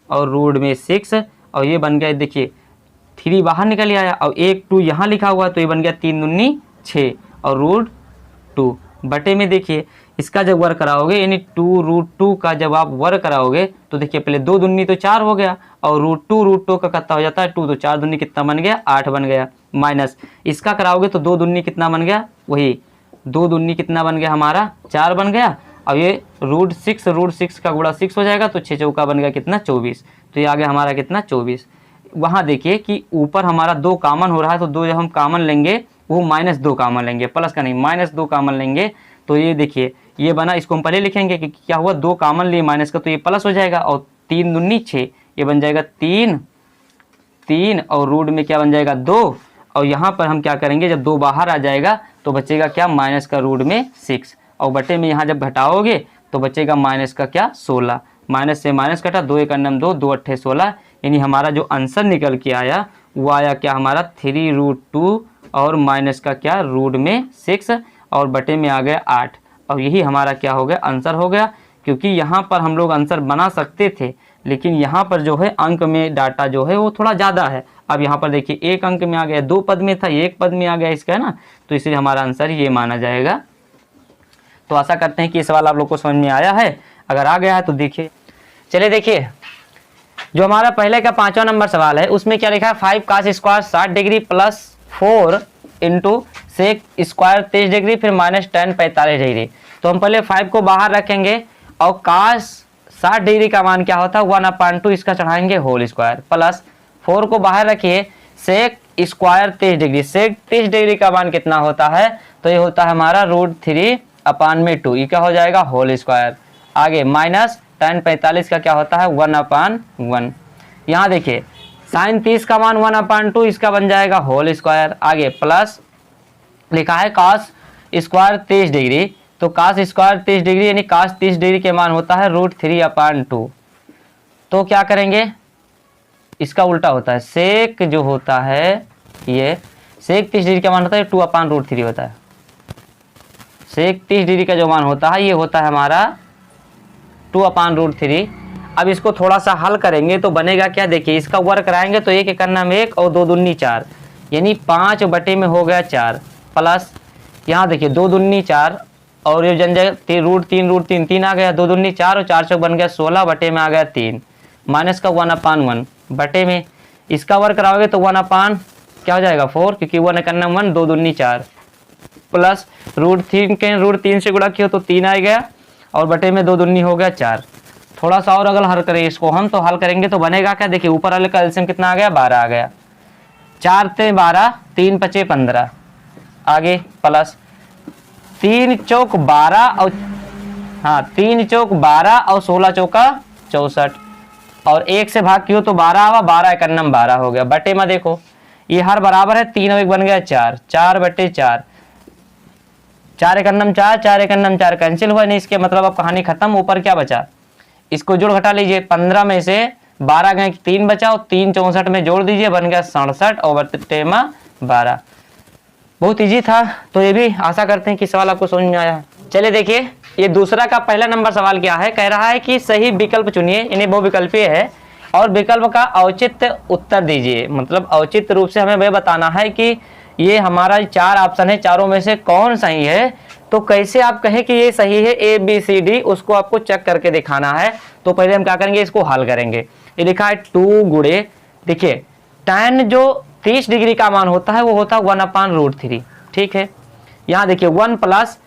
और रूट में 6, और ये बन गया देखिए 3 बाहर निकल आया, और एक 2 यहाँ लिखा हुआ है, तो ये बन गया 3 दूनी 6 और √2 बटे में देखिए इसका जब वर्ग कराओगे, यानी 2√2 का जब आप वर्ग कराओगे तो देखिए पहले 2 दूनी तो 4 हो गया, और √2 का कितना हो जाता है 2, तो 4 दूनी कितना बन गया, 8 बन गया, माइनस इसका कराओगे तो 2 दूनी कितना बन गया, वही 2 दूनी कितना बन गया हमारा, 4 बन गया, और ये √6 का गुणा 6 हो जाएगा, तो 6 चौका बन गया कितना, 24। तो ये आ गया हमारा कितना, 24। वहाँ देखिए कि ऊपर हमारा 2 कॉमन हो रहा है, तो 2 जब हम कॉमन लेंगे वो -2 कॉमन लेंगे, प्लस का नहीं, -2 कॉमन लेंगे, तो ये देखिए ये बना, इसको हम पहले लिखेंगे कि क्या हुआ, 2 कॉमन लिए माइनस का, तो ये प्लस हो जाएगा, और 3 दूनी 6, ये बन जाएगा 3 और रूट में क्या बन जाएगा 2, और यहाँ पर हम क्या करेंगे, जब 2 बाहर आ जाएगा तो बचेगा क्या, माइनस का रूट में 6, और बटे में यहाँ जब घटाओगे तो बचेगा माइनस का क्या, 16, माइनस से माइनस कटा, 2 × 9 2, 2 × 8 16, यानी हमारा जो आंसर निकल के आया वो आया क्या हमारा 3√2 और माइनस का क्या, रूट में 6 और बटे में आ गया 8, और यही हमारा क्या हो गया, आंसर हो गया। क्योंकि यहाँ पर हम लोग आंसर बना सकते थे, लेकिन यहाँ पर जो है अंक में डाटा जो है वो थोड़ा ज़्यादा है। अब यहाँ पर देखिए एक अंक में आ गया, 2 पद में था, 1 पद में आ गया इसका, है ना, तो इसलिए हमारा आंसर ये माना जाएगा। तो आशा करते हैं कि ये सवाल आप लोग को समझ में आया है। अगर आ गया है तो देखिए, चलिए देखिए जो हमारा पहले का 5वां नंबर सवाल है उसमें क्या लिखा है, 5 cos square 60 degree plus 4 × sec square 30 degree फिर -tan 45 डिग्री। तो हम पहले 5 को बाहर रखेंगे और cos 60 डिग्री का मान क्या होता है 1/2, इसका चढ़ाएंगे होल स्क्वायर, प्लस 4 को बाहर रखिए, सेक स्क्वायर 30 डिग्री, सेक 30 डिग्री का मान कितना होता है, तो ये होता है हमारा √3/2, ये क्या हो जाएगा होल स्क्वायर। आगे माइनस tan 45 का क्या होता है 1/1। यहाँ देखिए साइन 30 का मान 1/2, इसका बन जाएगा होल स्क्वायर। आगे प्लस लिखा है cos स्क्वायर 30 डिग्री, तो cos स्क्वायर 30 डिग्री यानी cos 30 डिग्री के मान होता है √3/2। तो क्या करेंगे, इसका उल्टा होता है, सेक जो होता है ये सेक 30 डिग्री का मान होता है 2/√3 होता है। सेक 30 डिग्री का जो मान होता है ये होता है हमारा 2/√3। अब इसको थोड़ा सा हल करेंगे तो बनेगा क्या, देखिए इसका वर्ग कराएंगे तो 1 × 1 और 2 दूनी 4, यानी 5 बटे में हो गया 4, प्लस यहाँ देखिए 2 दूनी 4 और ये जन जगह √3 3 आ गया, 2 दूनी 4 और 4 चौक बन गया 16, बटे में आ गया 3, माइनस का 1/1 बटे में इसका वर्ग कराओगे तो 1/ क्या हो जाएगा 4, क्योंकि 1 × 1 2 दूनी 4, प्लस √3 से गुणा किया तो 3 आ गया और बटे में 2 दूनी हो गया 4। थोड़ा सा और अगर हल करें इसको हम, तो हल करेंगे तो बनेगा क्या, देखिए ऊपर वाले का एलसीएम कितना आ गया 12 आ गया, 4 × 12 3 × 5 15, आगे प्लस 3 चौक 12 और 3 चौक 12 और 16 चौका 64, और 1 से भाग किया तो 12 आवा, 12 × 9 12 हो गया, बटे में देखो ये हर बराबर है, 3 और 1 बन गया 4, 4 बटे 4, 4 एक अन्नम 4, 4 एक अन्नम 4 कैंसिल हुआ, नहीं इसके मतलब अब कहानी खत्म। ऊपर क्या बचा, इसको जोड़ घटा लीजिए, 15 में से 12 गए 3 बचा और 3 64 में जोड़ दीजिए, बन गया 67 और 12। बहुत इजी था। तो ये भी आशा करते हैं कि सवाल आपको समझ में आया। चलिए देखिए, ये दूसरा का पहला नंबर सवाल क्या है, कह रहा है कि सही विकल्प चुनिए, इन्हें बहुविकल्पीय है, और विकल्प का औचित्य उत्तर दीजिए। मतलब औचित्य रूप से हमें वह बताना है कि ये हमारा 4 ऑप्शन है, चारों में से कौन सही है। तो कैसे आप कहें कि ये सही है A B C D, उसको आपको चेक करके दिखाना है। तो पहले हम क्या करेंगे, इसको हल करेंगे। ये लिखा है 2 गुणे, देखिए tan जो 30 डिग्री का मान होता है वो होता है 1/√3, ठीक है। यहाँ देखिए 1 प्लस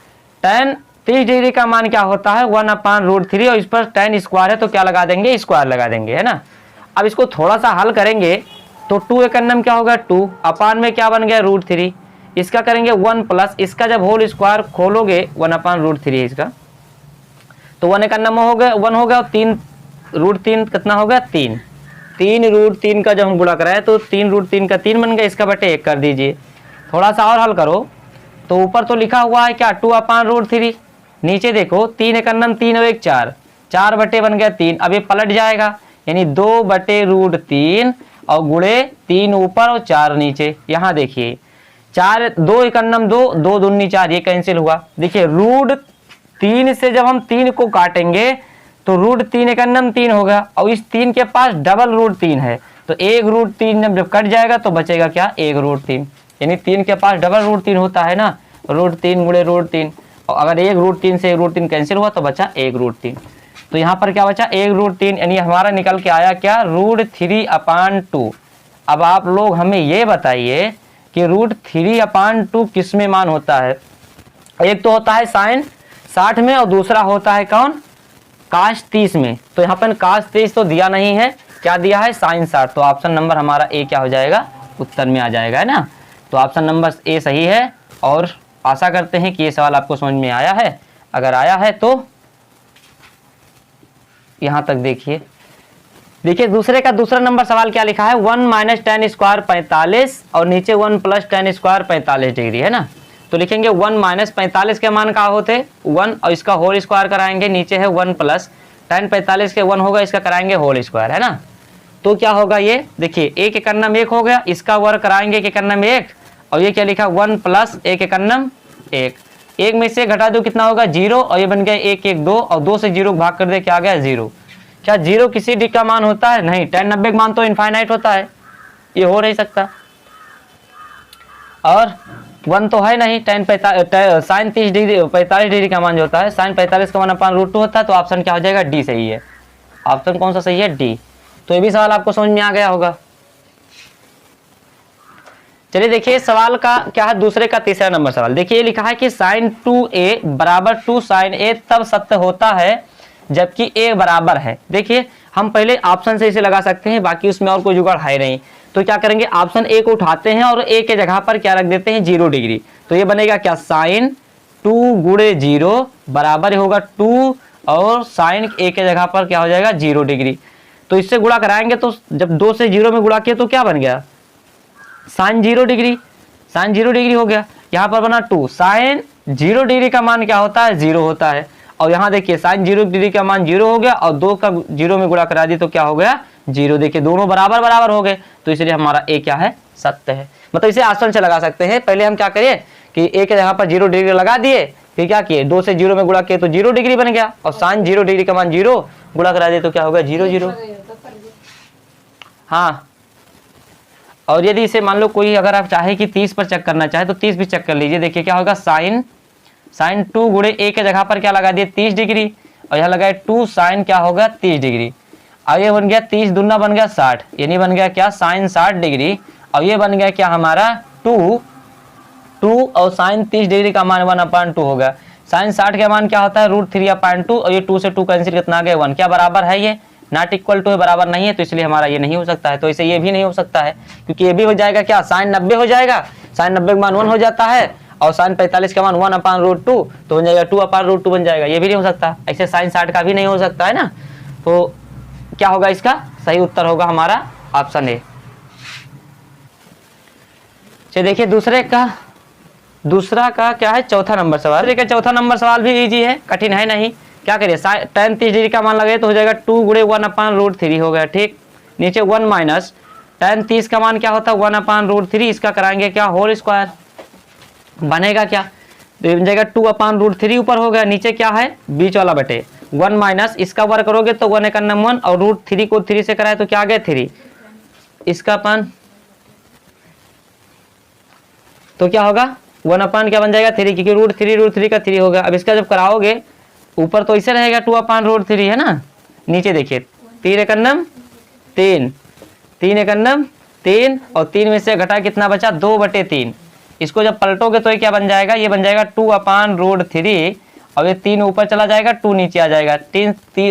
tan 30 डिग्री का मान क्या होता है 1/√3, और इस पर tan स्क्वायर है तो क्या लगा देंगे, स्क्वायर लगा देंगे, है ना। अब इसको थोड़ा सा हल करेंगे तो 2 एक अन्नम क्या होगा 2, अपान में क्या बन गया √3, इसका करेंगे 1 प्लस, इसका जब होल स्क्वायर खोलोगे 1/√3 है इसका, तो 1 एक अन्नम हो गया 1 हो गया, और 3 √3 कितना हो गया 3, 3 √3 का जब हम गुणा कराए तो 3 √3 का 3 बन गया, इसका बटे 1 कर दीजिए। थोड़ा सा और हल करो तो ऊपर तो लिखा हुआ है क्या 2/√3, नीचे देखो 3 एक अन्नम 3 और 1 4, 4 बटे बन गया 3, अब ये पलट जाएगा यानी 2/√3 और गुणे 3 ऊपर और 4 नीचे। यहाँ देखिए 4 2 एक अन्नम 2, 2 दूनी 4, ये कैंसिल हुआ। देखिए √3 से जब हम 3 को काटेंगे तो √3 एक अन्नम 3 होगा, और इस 3 के पास डबल √3 है, तो 1 √3 जब कट जाएगा तो बचेगा क्या 1 √3, यानी 3 के पास डबल √3 होता है ना, √3 गुणे √3, और अगर 1 √3 से 1 √3 कैंसिल हुआ तो बचा 1 √3। तो यहाँ पर क्या बचा 1 √3, यानी हमारा निकल के आया क्या √3/2। अब आप लोग हमें ये बताइए कि √3/2 किस में मान होता है। एक तो होता है साइन 60 में, और दूसरा होता है कौन काश 30 में। तो यहाँ पर काश 30 तो दिया नहीं है, क्या दिया है साइन 60, तो ऑप्शन नंबर हमारा ए क्या हो जाएगा, उत्तर में आ जाएगा, है ना। तो ऑप्शन नंबर ए सही है, और आशा करते हैं कि ये सवाल आपको समझ में आया है। अगर आया है तो यहाँ तक देखिए। देखिए दूसरे का दूसरा नंबर सवाल क्या लिखा है, 1 - tan स्क्वायर 45 और नीचे 1 + tan स्क्वायर 45 डिग्री, है ना। तो लिखेंगे 1 - 45 के मान कहाँ होते 1, और इसका होल स्क्वायर कराएंगे, नीचे है 1 + tan 45 के 1 होगा, इसका कराएंगे होल स्क्वायर, है ना। तो क्या होगा ये देखिए 1 एक अन्नम 1 हो गया, इसका वर्ग कराएंगे 1 एक अन्नम 1, और ये क्या लिखा 1 + 1 एक अन्नम 1, 1 में से घटा दो कितना होगा 0, और ये बन गया 1 1 2, और 2 से 0 भाग कर दे क्या आ गया 0। क्या 0 किसी डी का मान होता है, नहीं, tan 90 का मान तो इनफाइनाइट होता है, ये हो नहीं सकता। और 1 तो है नहीं, sin 30 डिग्री 45 डिग्री का मान जो होता है sin 45 का मान √2 होता है, तो ऑप्शन क्या हो जाएगा डी सही है। ऑप्शन कौन सा सही है, डी। तो ये भी सवाल आपको समझ में आ गया होगा। चलिए देखिए सवाल का क्या है, दूसरे का तीसरा नंबर सवाल। देखिए लिखा है कि sin 2a = 2 sin a तब सत्य होता है जबकि a बराबर है। देखिए हम पहले ऑप्शन से इसे लगा सकते हैं, बाकी उसमें और कोई जुगाड़ है नहीं। तो क्या करेंगे ऑप्शन ए को उठाते हैं और ए के जगह पर क्या रख देते हैं 0 डिग्री। तो ये बनेगा क्या sin 2 गुणे 0 बराबर होगा 2, और sin a के जगह पर क्या हो जाएगा 0 डिग्री। तो इससे गुणा कराएंगे तो जब 2 से 0 में गुणा किया तो क्या बन गया sin 0 डिग्री, sin 0 डिग्री हो गया। यहाँ पर बना 2, sin 0 डिग्री का मान क्या होता है 0 होता है, और यहाँ देखिए sin 0 डिग्री का मान 0 हो गया, और 2 का 0 में गुणा करा दी तो क्या हो गया 0। देखिए दोनों बराबर बराबर हो गए, तो इसलिए हमारा ए क्या है सत्य है। मतलब इसे आसान से लगा सकते हैं। पहले हम क्या करिए कि ए के जगह पर 0 डिग्री लगा दिए, फिर क्या किए 2 से 0 में गुणा किए तो 0 डिग्री बन गया, और sin 0 डिग्री का मान 0 गुणा करा दिए तो क्या होगा 0 0। हाँ, और यदि इसे मान लो कोई अगर आप चाहे कि 30 पर चेक करना चाहे तो 30 भी चेक कर लीजिए। देखिए क्या होगा sin 2 गुणे a के जगह पर क्या लगा दिए 30 डिग्री, और यहाँ लगाए 2 sin क्या होगा 30 डिग्री, और ये बन गया 30 दूना बन गया 60, यानी बन गया क्या sin 60 डिग्री, और ये बन गया क्या हमारा 2 और sin 30 डिग्री का मान 1/2 होगा। sin 60 का मान क्या होता है √3/2, और ये 2 से 2 कैंसिल कितना आ गया 1। क्या बराबर है ये नॉट इक्वल टू है, बराबर नहीं है, तो इसलिए हमारा ये नहीं हो सकता है। तो इसे ये भी नहीं हो सकता है, क्योंकि ये भी हो जाएगा क्या sin 90 हो जाएगा, sin 90 का मान 1 हो जाता है, और sin 45 का मान 1/√2 तो बन जाएगा 2/√2 बन जाएगा। ये भी नहीं हो सकता, ऐसे sin 60 का भी नहीं हो सकता है ना। तो क्या होगा इसका सही उत्तर होगा हमारा ऑप्शन ए। चलिए देखिए दूसरा का क्या है, चौथा नंबर सवाल। देखिए चौथा नंबर सवाल भी इजी है, कठिन है नहीं। क्या करिए, tan 30 डिग्री का मान लगे तो हो जाएगा 2 गुणे 1/√3 हो गया, ठीक। नीचे 1 माइनस tan 30 का मान क्या होता है 1/√3, इसका कराएंगे क्या होल स्क्वायर, बनेगा क्या, तो बन जाएगा 2/√3 ऊपर हो गया, नीचे क्या है बीच वाला बटे 1 माइनस इसका वर्ग करोगे तो 1 × 1 और √3 को 3 से कराए तो क्या आ गया 3, इसका अपन तो क्या होगा 1 क्या बन जाएगा 3, क्योंकि √3 का 3 होगा। अब इसका जब कराओगे ऊपर तो ऐसे रहेगा 2/√3 है ना, नीचे देखिए 3 × 3, 3 × 3 और 3 में से घटा कितना बचा 2/3, इसको जब पलटोगे तो ये क्या बन जाएगा, ये बन जाएगा 2/√3 और ये 3 ऊपर चला जाएगा 2 नीचे आ जाएगा,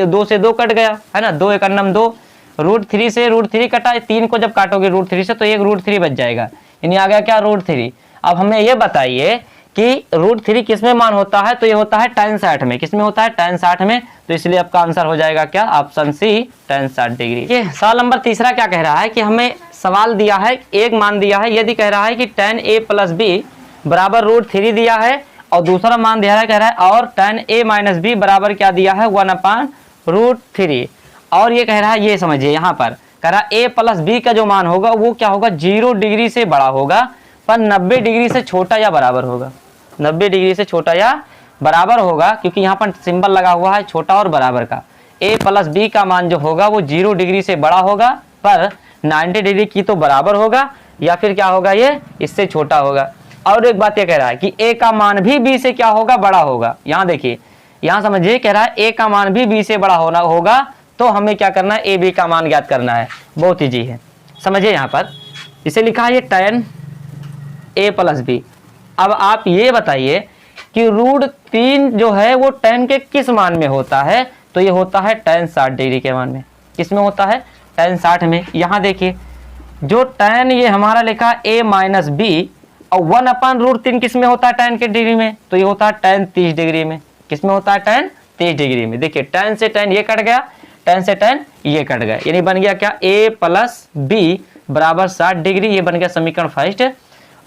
2 से 2 कट गया है ना, 2 × 2 √3 से √3 कटा, 3 को जब काटोगे √3 से तो एक √3 बच जाएगा, यानी आ गया क्या √3। अब हमें ये बताइए कि √3 किस में मान होता है, तो ये होता है tan 60 में, किस में होता है tan 60 में, तो इसलिए आपका आंसर हो जाएगा क्या ऑप्शन सी tan 60 डिग्री। ये सवाल नंबर तीसरा क्या कह रहा है कि हमें सवाल दिया है, एक मान दिया है, यदि कह रहा है कि tan a + b बराबर √3 दिया है और दूसरा मान दिया है कह रहा है और tan a - b बराबर क्या दिया है 1/√3, और ये कह रहा है, ये समझिए यहाँ पर कह रहा है a + b का जो मान होगा वो क्या होगा 0 डिग्री से बड़ा होगा पर 90 डिग्री से छोटा या बराबर होगा, 90 डिग्री से छोटा या बराबर होगा, क्योंकि यहाँ पर सिंबल लगा हुआ है छोटा और बराबर का। a + b का मान जो होगा वो 0 डिग्री से बड़ा होगा पर 90 डिग्री की तो बराबर होगा, या फिर क्या होगा ये इससे छोटा होगा। और एक बात ये कह रहा है कि a का मान भी b से क्या होगा बड़ा होगा, यहाँ देखिए यहाँ समझिए कह रहा है a का मान भी b से बड़ा होना होगा, तो हमें क्या करना है a b का मान ज्ञात करना है, बहुत ईजी है। समझिए यहाँ पर इसे लिखा है ये tan a + b। अब आप ये बताइए कि √3 जो है वो tan के किस मान में होता है, तो ये होता है tan 60 डिग्री के मान में, किस में होता है tan 60 में। यहाँ देखिए जो tan ये हमारा लिखा a - b और 1/√3 किस में होता है tan के डिग्री में, तो ये होता है tan 30 डिग्री में, किस में होता है tan 30 डिग्री में। देखिए tan से tan ये कट गया, tan से tan ये कट गया, यानी बन गया क्या a + b बराबर 60 डिग्री, ये बन गया समीकरण फर्स्ट,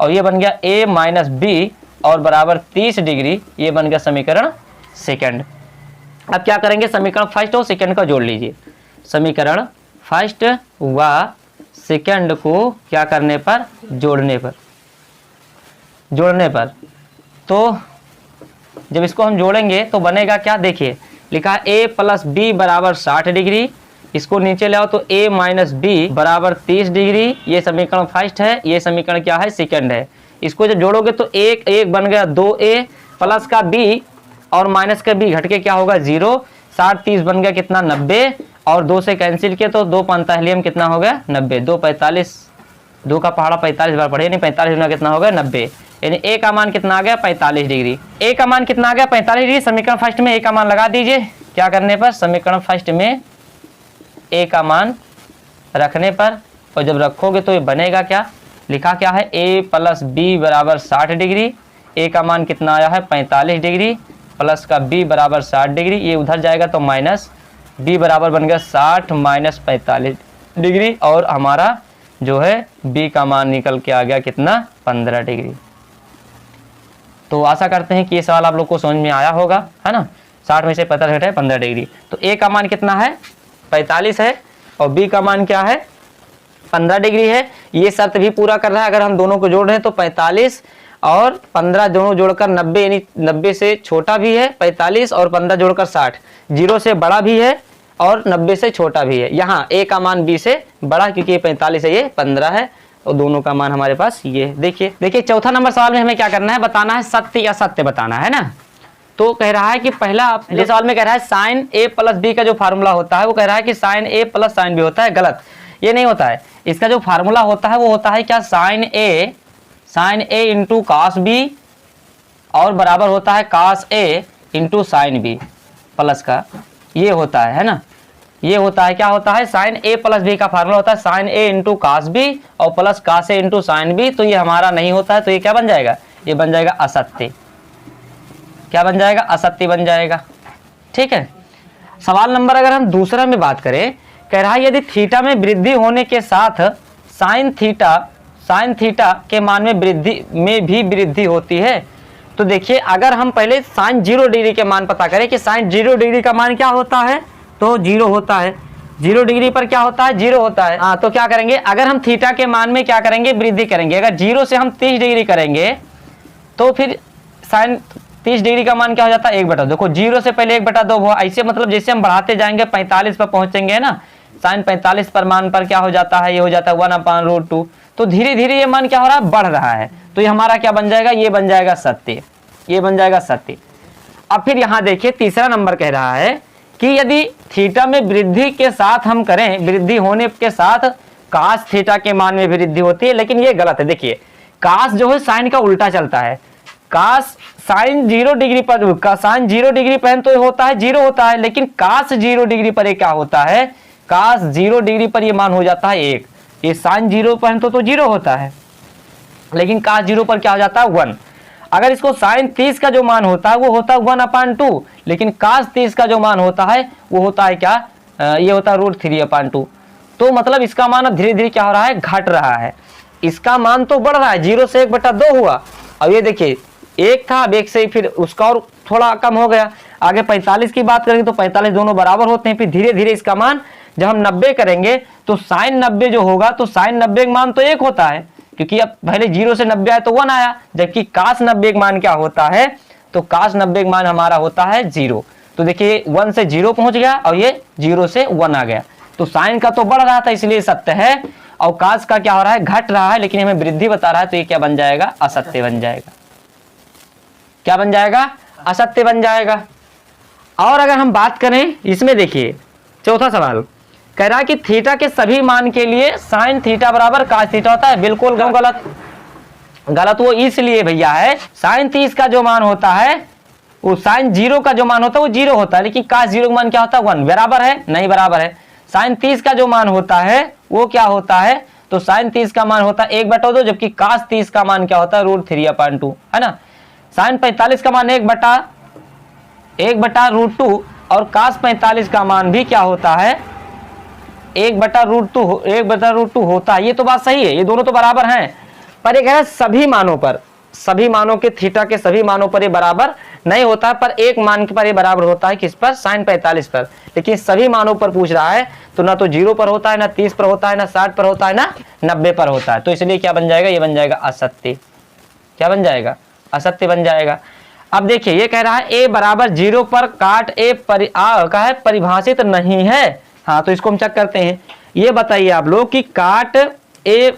और ये बन गया a - b और बराबर 30 डिग्री, ये बन गया समीकरण सेकंड। अब क्या करेंगे समीकरण फर्स्ट और सेकंड का जोड़ लीजिए, समीकरण फर्स्ट व सेकंड को क्या करने पर जोड़ने पर तो जब इसको हम जोड़ेंगे तो बनेगा क्या, देखिए लिखा है a + b बराबर 60 डिग्री, इसको नीचे ले आओ तो a - b बराबर 30 डिग्री, ये समीकरण फर्स्ट है, ये समीकरण क्या है सेकंड है। इसको जब जोड़ोगे तो एक एक बन गया 2a प्लस का b और माइनस का b घट के क्या होगा 0, 60 30 बन गया कितना 90, और 2 से कैंसिल किया तो 2 45 कितना हो गया 90, 2 45, 2 का पहाड़ा 45 बार पढ़े, नहीं 45 गुना कितना हो गया 90, यानी a का मान कितना आ गया 45 डिग्री। a का मान कितना आ गया 45 डिग्री, समीकरण फर्स्ट में a का मान लगा दीजिए, क्या करने पर समीकरण फर्स्ट में a का मान रखने पर, और जब रखोगे तो ये बनेगा क्या, लिखा क्या है a + b बराबर 60 डिग्री, a का मान कितना आया है 45 डिग्री प्लस का b बराबर 60 डिग्री, ये उधर जाएगा तो माइनस b बराबर बन गया 60 - 45 डिग्री, और हमारा जो है b का मान निकल के आ गया कितना 15 डिग्री। तो आशा करते हैं कि ये सवाल आप लोग को समझ में आया होगा, है ना। 60 में से 45 घटे 15 डिग्री, तो a का मान कितना है 45 है और b का मान क्या है 15 डिग्री है। ये शर्त भी पूरा कर रहा है, अगर हम दोनों को जोड़ रहे हैं तो 45 और 15 दोनों जोड़कर 90, यानी 90 से छोटा भी है 45 और 15 जोड़कर 60, 0 से बड़ा भी है और 90 से छोटा भी है। यहाँ a का मान b से बड़ा, क्योंकि ये 45 है ये 15 है, और दोनों का मान हमारे पास ये देखिए चौथा नंबर सवाल में हमें क्या करना है, बताना है सत्य या असत्य बताना है ना। तो कह रहा है कि पहले सवाल में कह रहा है sin a + b का जो फार्मूला होता है वो कह रहा है कि sin a + sin b होता है, गलत, ये नहीं होता है। इसका जो फार्मूला होता है वो होता है क्या sin a × cos b और बराबर होता है cos a × sin b plus का, ये होता है ना, ये होता है क्या होता है sin a + b का फार्मूला होता है sin a × cos b और plus cos a × sin b, तो ये हमारा नहीं होता है, तो ये क्या बन जाएगा, ये बन जाएगा असत्य, क्या बन जाएगा असत्य बन जाएगा, ठीक है। सवाल नंबर अगर हम दूसरा में बात करें, कह रहा है यदि थीटा में वृद्धि होने के साथ साइन थीटा साइन थीटा के मान में भी वृद्धि होती है। तो देखिए अगर हम पहले साइन 0 डिग्री के मान पता करें कि साइन 0 डिग्री का मान क्या होता है, तो 0 होता है। 0 डिग्री पर क्या होता है, 0 होता है। हाँ, तो क्या करेंगे, अगर हम थीटा के मान में क्या करेंगे, वृद्धि करेंगे। अगर 0 से हम 30 डिग्री करेंगे तो फिर साइन 30 डिग्री का मान क्या हो जाता है, 1/2। देखो 0 से पहले 1/2 हुआ, ऐसे मतलब जैसे हम बढ़ाते जाएंगे 45 पर पहुंचेंगे ना, साइन 45 पर मान पर क्या हो जाता है, ये हो जाता है 1/√2। तो धीरे धीरे ये मान क्या हो रहा है, बढ़ रहा है। तो ये हमारा क्या बन जाएगा, ये बन जाएगा सत्य, ये बन जाएगा सत्य। अब फिर यहाँ देखिए तीसरा नंबर कह रहा है कि यदि थीटा में वृद्धि के साथ हम करें, वृद्धि होने के साथ कास थीटा के मान में वृद्धि होती है, लेकिन ये गलत है। देखिए कास जो है साइन का उल्टा चलता है। कास साइन 0 डिग्री पर, साइन 0 डिग्री पर तो होता है 0 होता है, लेकिन कास 0 डिग्री पर क्या होता है, कास 0 डिग्री पर ये मान हो जाता है 1। ये साइन 0 पर तो 0 होता है, लेकिन कास 0 पर क्या हो जाता है 1। अगर इसको साइन 30 का जो मान होता है वो होता है 1/2, लेकिन कास 30 का जो मान होता है वो होता है क्या, ये होता है √3/2। तो मतलब इसका मान अब धीरे धीरे क्या हो रहा है, घट रहा है। इसका मान तो बढ़ रहा है, 0 से 1/2 हुआ। अब ये देखिए 1 था, अब 1 से फिर उसका और थोड़ा कम हो गया। आगे 45 की बात करेंगे तो 45 दोनों बराबर होते हैं। फिर धीरे धीरे इसका मान जब हम 90 करेंगे तो साइन 90 जो होगा, तो साइन 90 का मान तो 1 होता है, क्योंकि अब पहले 0 से 90 आया तो 1 आया। जबकि कास 90 का मान क्या होता है, तो कास 90 का मान हमारा होता है 0। तो देखिए 1 से 0 पहुंच गया और ये 0 से 1 आ गया। तो साइन का तो बढ़ रहा था इसलिए सत्य है, और कास का क्या हो रहा है, घट रहा है, लेकिन हमें वृद्धि बता रहा है। तो ये क्या बन जाएगा, असत्य बन जाएगा। क्या बन जाएगा, असत्य बन जाएगा। और अगर हम बात करें इसमें, देखिए चौथा सवाल कह रहा है कि थीटा के सभी मान के लिए साइन थीटा बराबर कास थीटा होता है। बिल्कुल गलत। गलत वो इसलिए भैया है, साइन 30 का जो मान होता है वो साइन 0 का जो मान होता है वो 0 होता है, लेकिन कास 0 का मान क्या होता है, 1। बराबर है, नहीं बराबर है। साइन 30 का जो मान होता है वो क्या होता है, तो साइन 30 का मान होता है 1/2, जबकि कास 30 का मान क्या होता है, √3/2, है ना। साइन 45 का मान 1/√2 और कास 45 का मान भी क्या होता है, 1/√2 होता है। ये तो बात सही है, ये दोनों तो बराबर हैं। पर एक है सभी मानों पर, सभी मानों के थीटा के सभी मानों पर ये बराबर नहीं होता है, पर एक मान के पर ये बराबर होता है, किस पर, साइन 45 पर। लेकिन सभी मानों पर पूछ रहा है तो ना तो 0 पर होता है, ना 30 पर होता है, ना 60 पर होता है, ना 90 पर होता है। तो इसलिए क्या बन जाएगा, ये बन जाएगा असत्य। क्या बन जाएगा, असत्य बन जाएगा। अब देखिए ये कह रहा है a बराबर 0 पर काट a का है परिभाषित नहीं है। हाँ, तो इसको हम चेक करते हैं। ये बताइए आप लोग कि काट a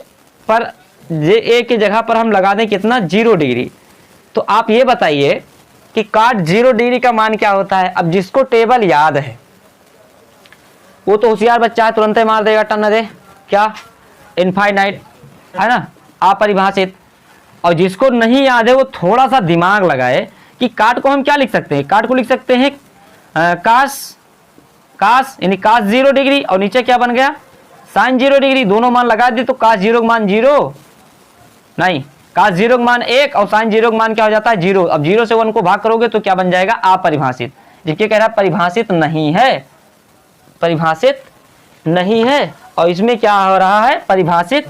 पर a की जगह पर हम लगा दें कितना, 0 डिग्री। तो आप ये बताइए कि काट 0 डिग्री का मान क्या होता है। अब जिसको टेबल याद है वो तो होशियार बच्चा है, तुरंत ही मार देगा टन दे क्या, इनफाइनाइट, है ना, अपरिभाषित। और जिसको नहीं याद है वो थोड़ा सा दिमाग लगाए कि काट को हम क्या लिख सकते हैं, काट को लिख सकते हैं कास यानी कास 0 डिग्री, और नीचे क्या बन गया, साइन 0 डिग्री। दोनों मान लगा दी तो कास 0 का मान 0 नहीं, कास 0 का मान 1 और साइन 0 का मान क्या हो जाता है, 0। अब 0 से 1 को भाग करोगे तो क्या बन जाएगा, अपरिभाषित। जिसके कह रहा है परिभाषित नहीं है, परिभाषित नहीं है, और इसमें क्या हो रहा है, परिभाषित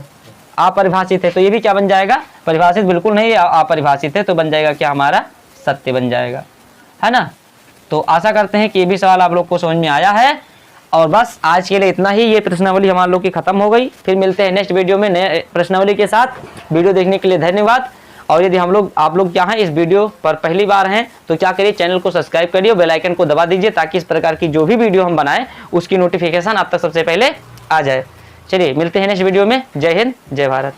अपरिभाषित है। तो ये भी क्या बन जाएगा, परिभाषित बिल्कुल नहीं, अपरिभाषित है। तो बन जाएगा क्या, हमारा सत्य बन जाएगा, है ना। तो आशा करते हैं कि ये भी सवाल आप लोग को समझ में आया है। और बस आज के लिए इतना ही। ये प्रश्नावली हमारे लोग की खत्म हो गई। फिर मिलते हैं नेक्स्ट वीडियो में नए प्रश्नावली के साथ। वीडियो देखने के लिए धन्यवाद। और यदि आप लोग क्या हैं इस वीडियो पर पहली बार हैं तो क्या करिए, चैनल को सब्सक्राइब करिए, बेल आइकन को दबा दीजिए, ताकि इस प्रकार की जो भी वीडियो हम बनाएं उसकी नोटिफिकेशन आप तक सबसे पहले आ जाए। चलिए मिलते हैं नेक्स्ट वीडियो में। जय हिंद, जय भारत।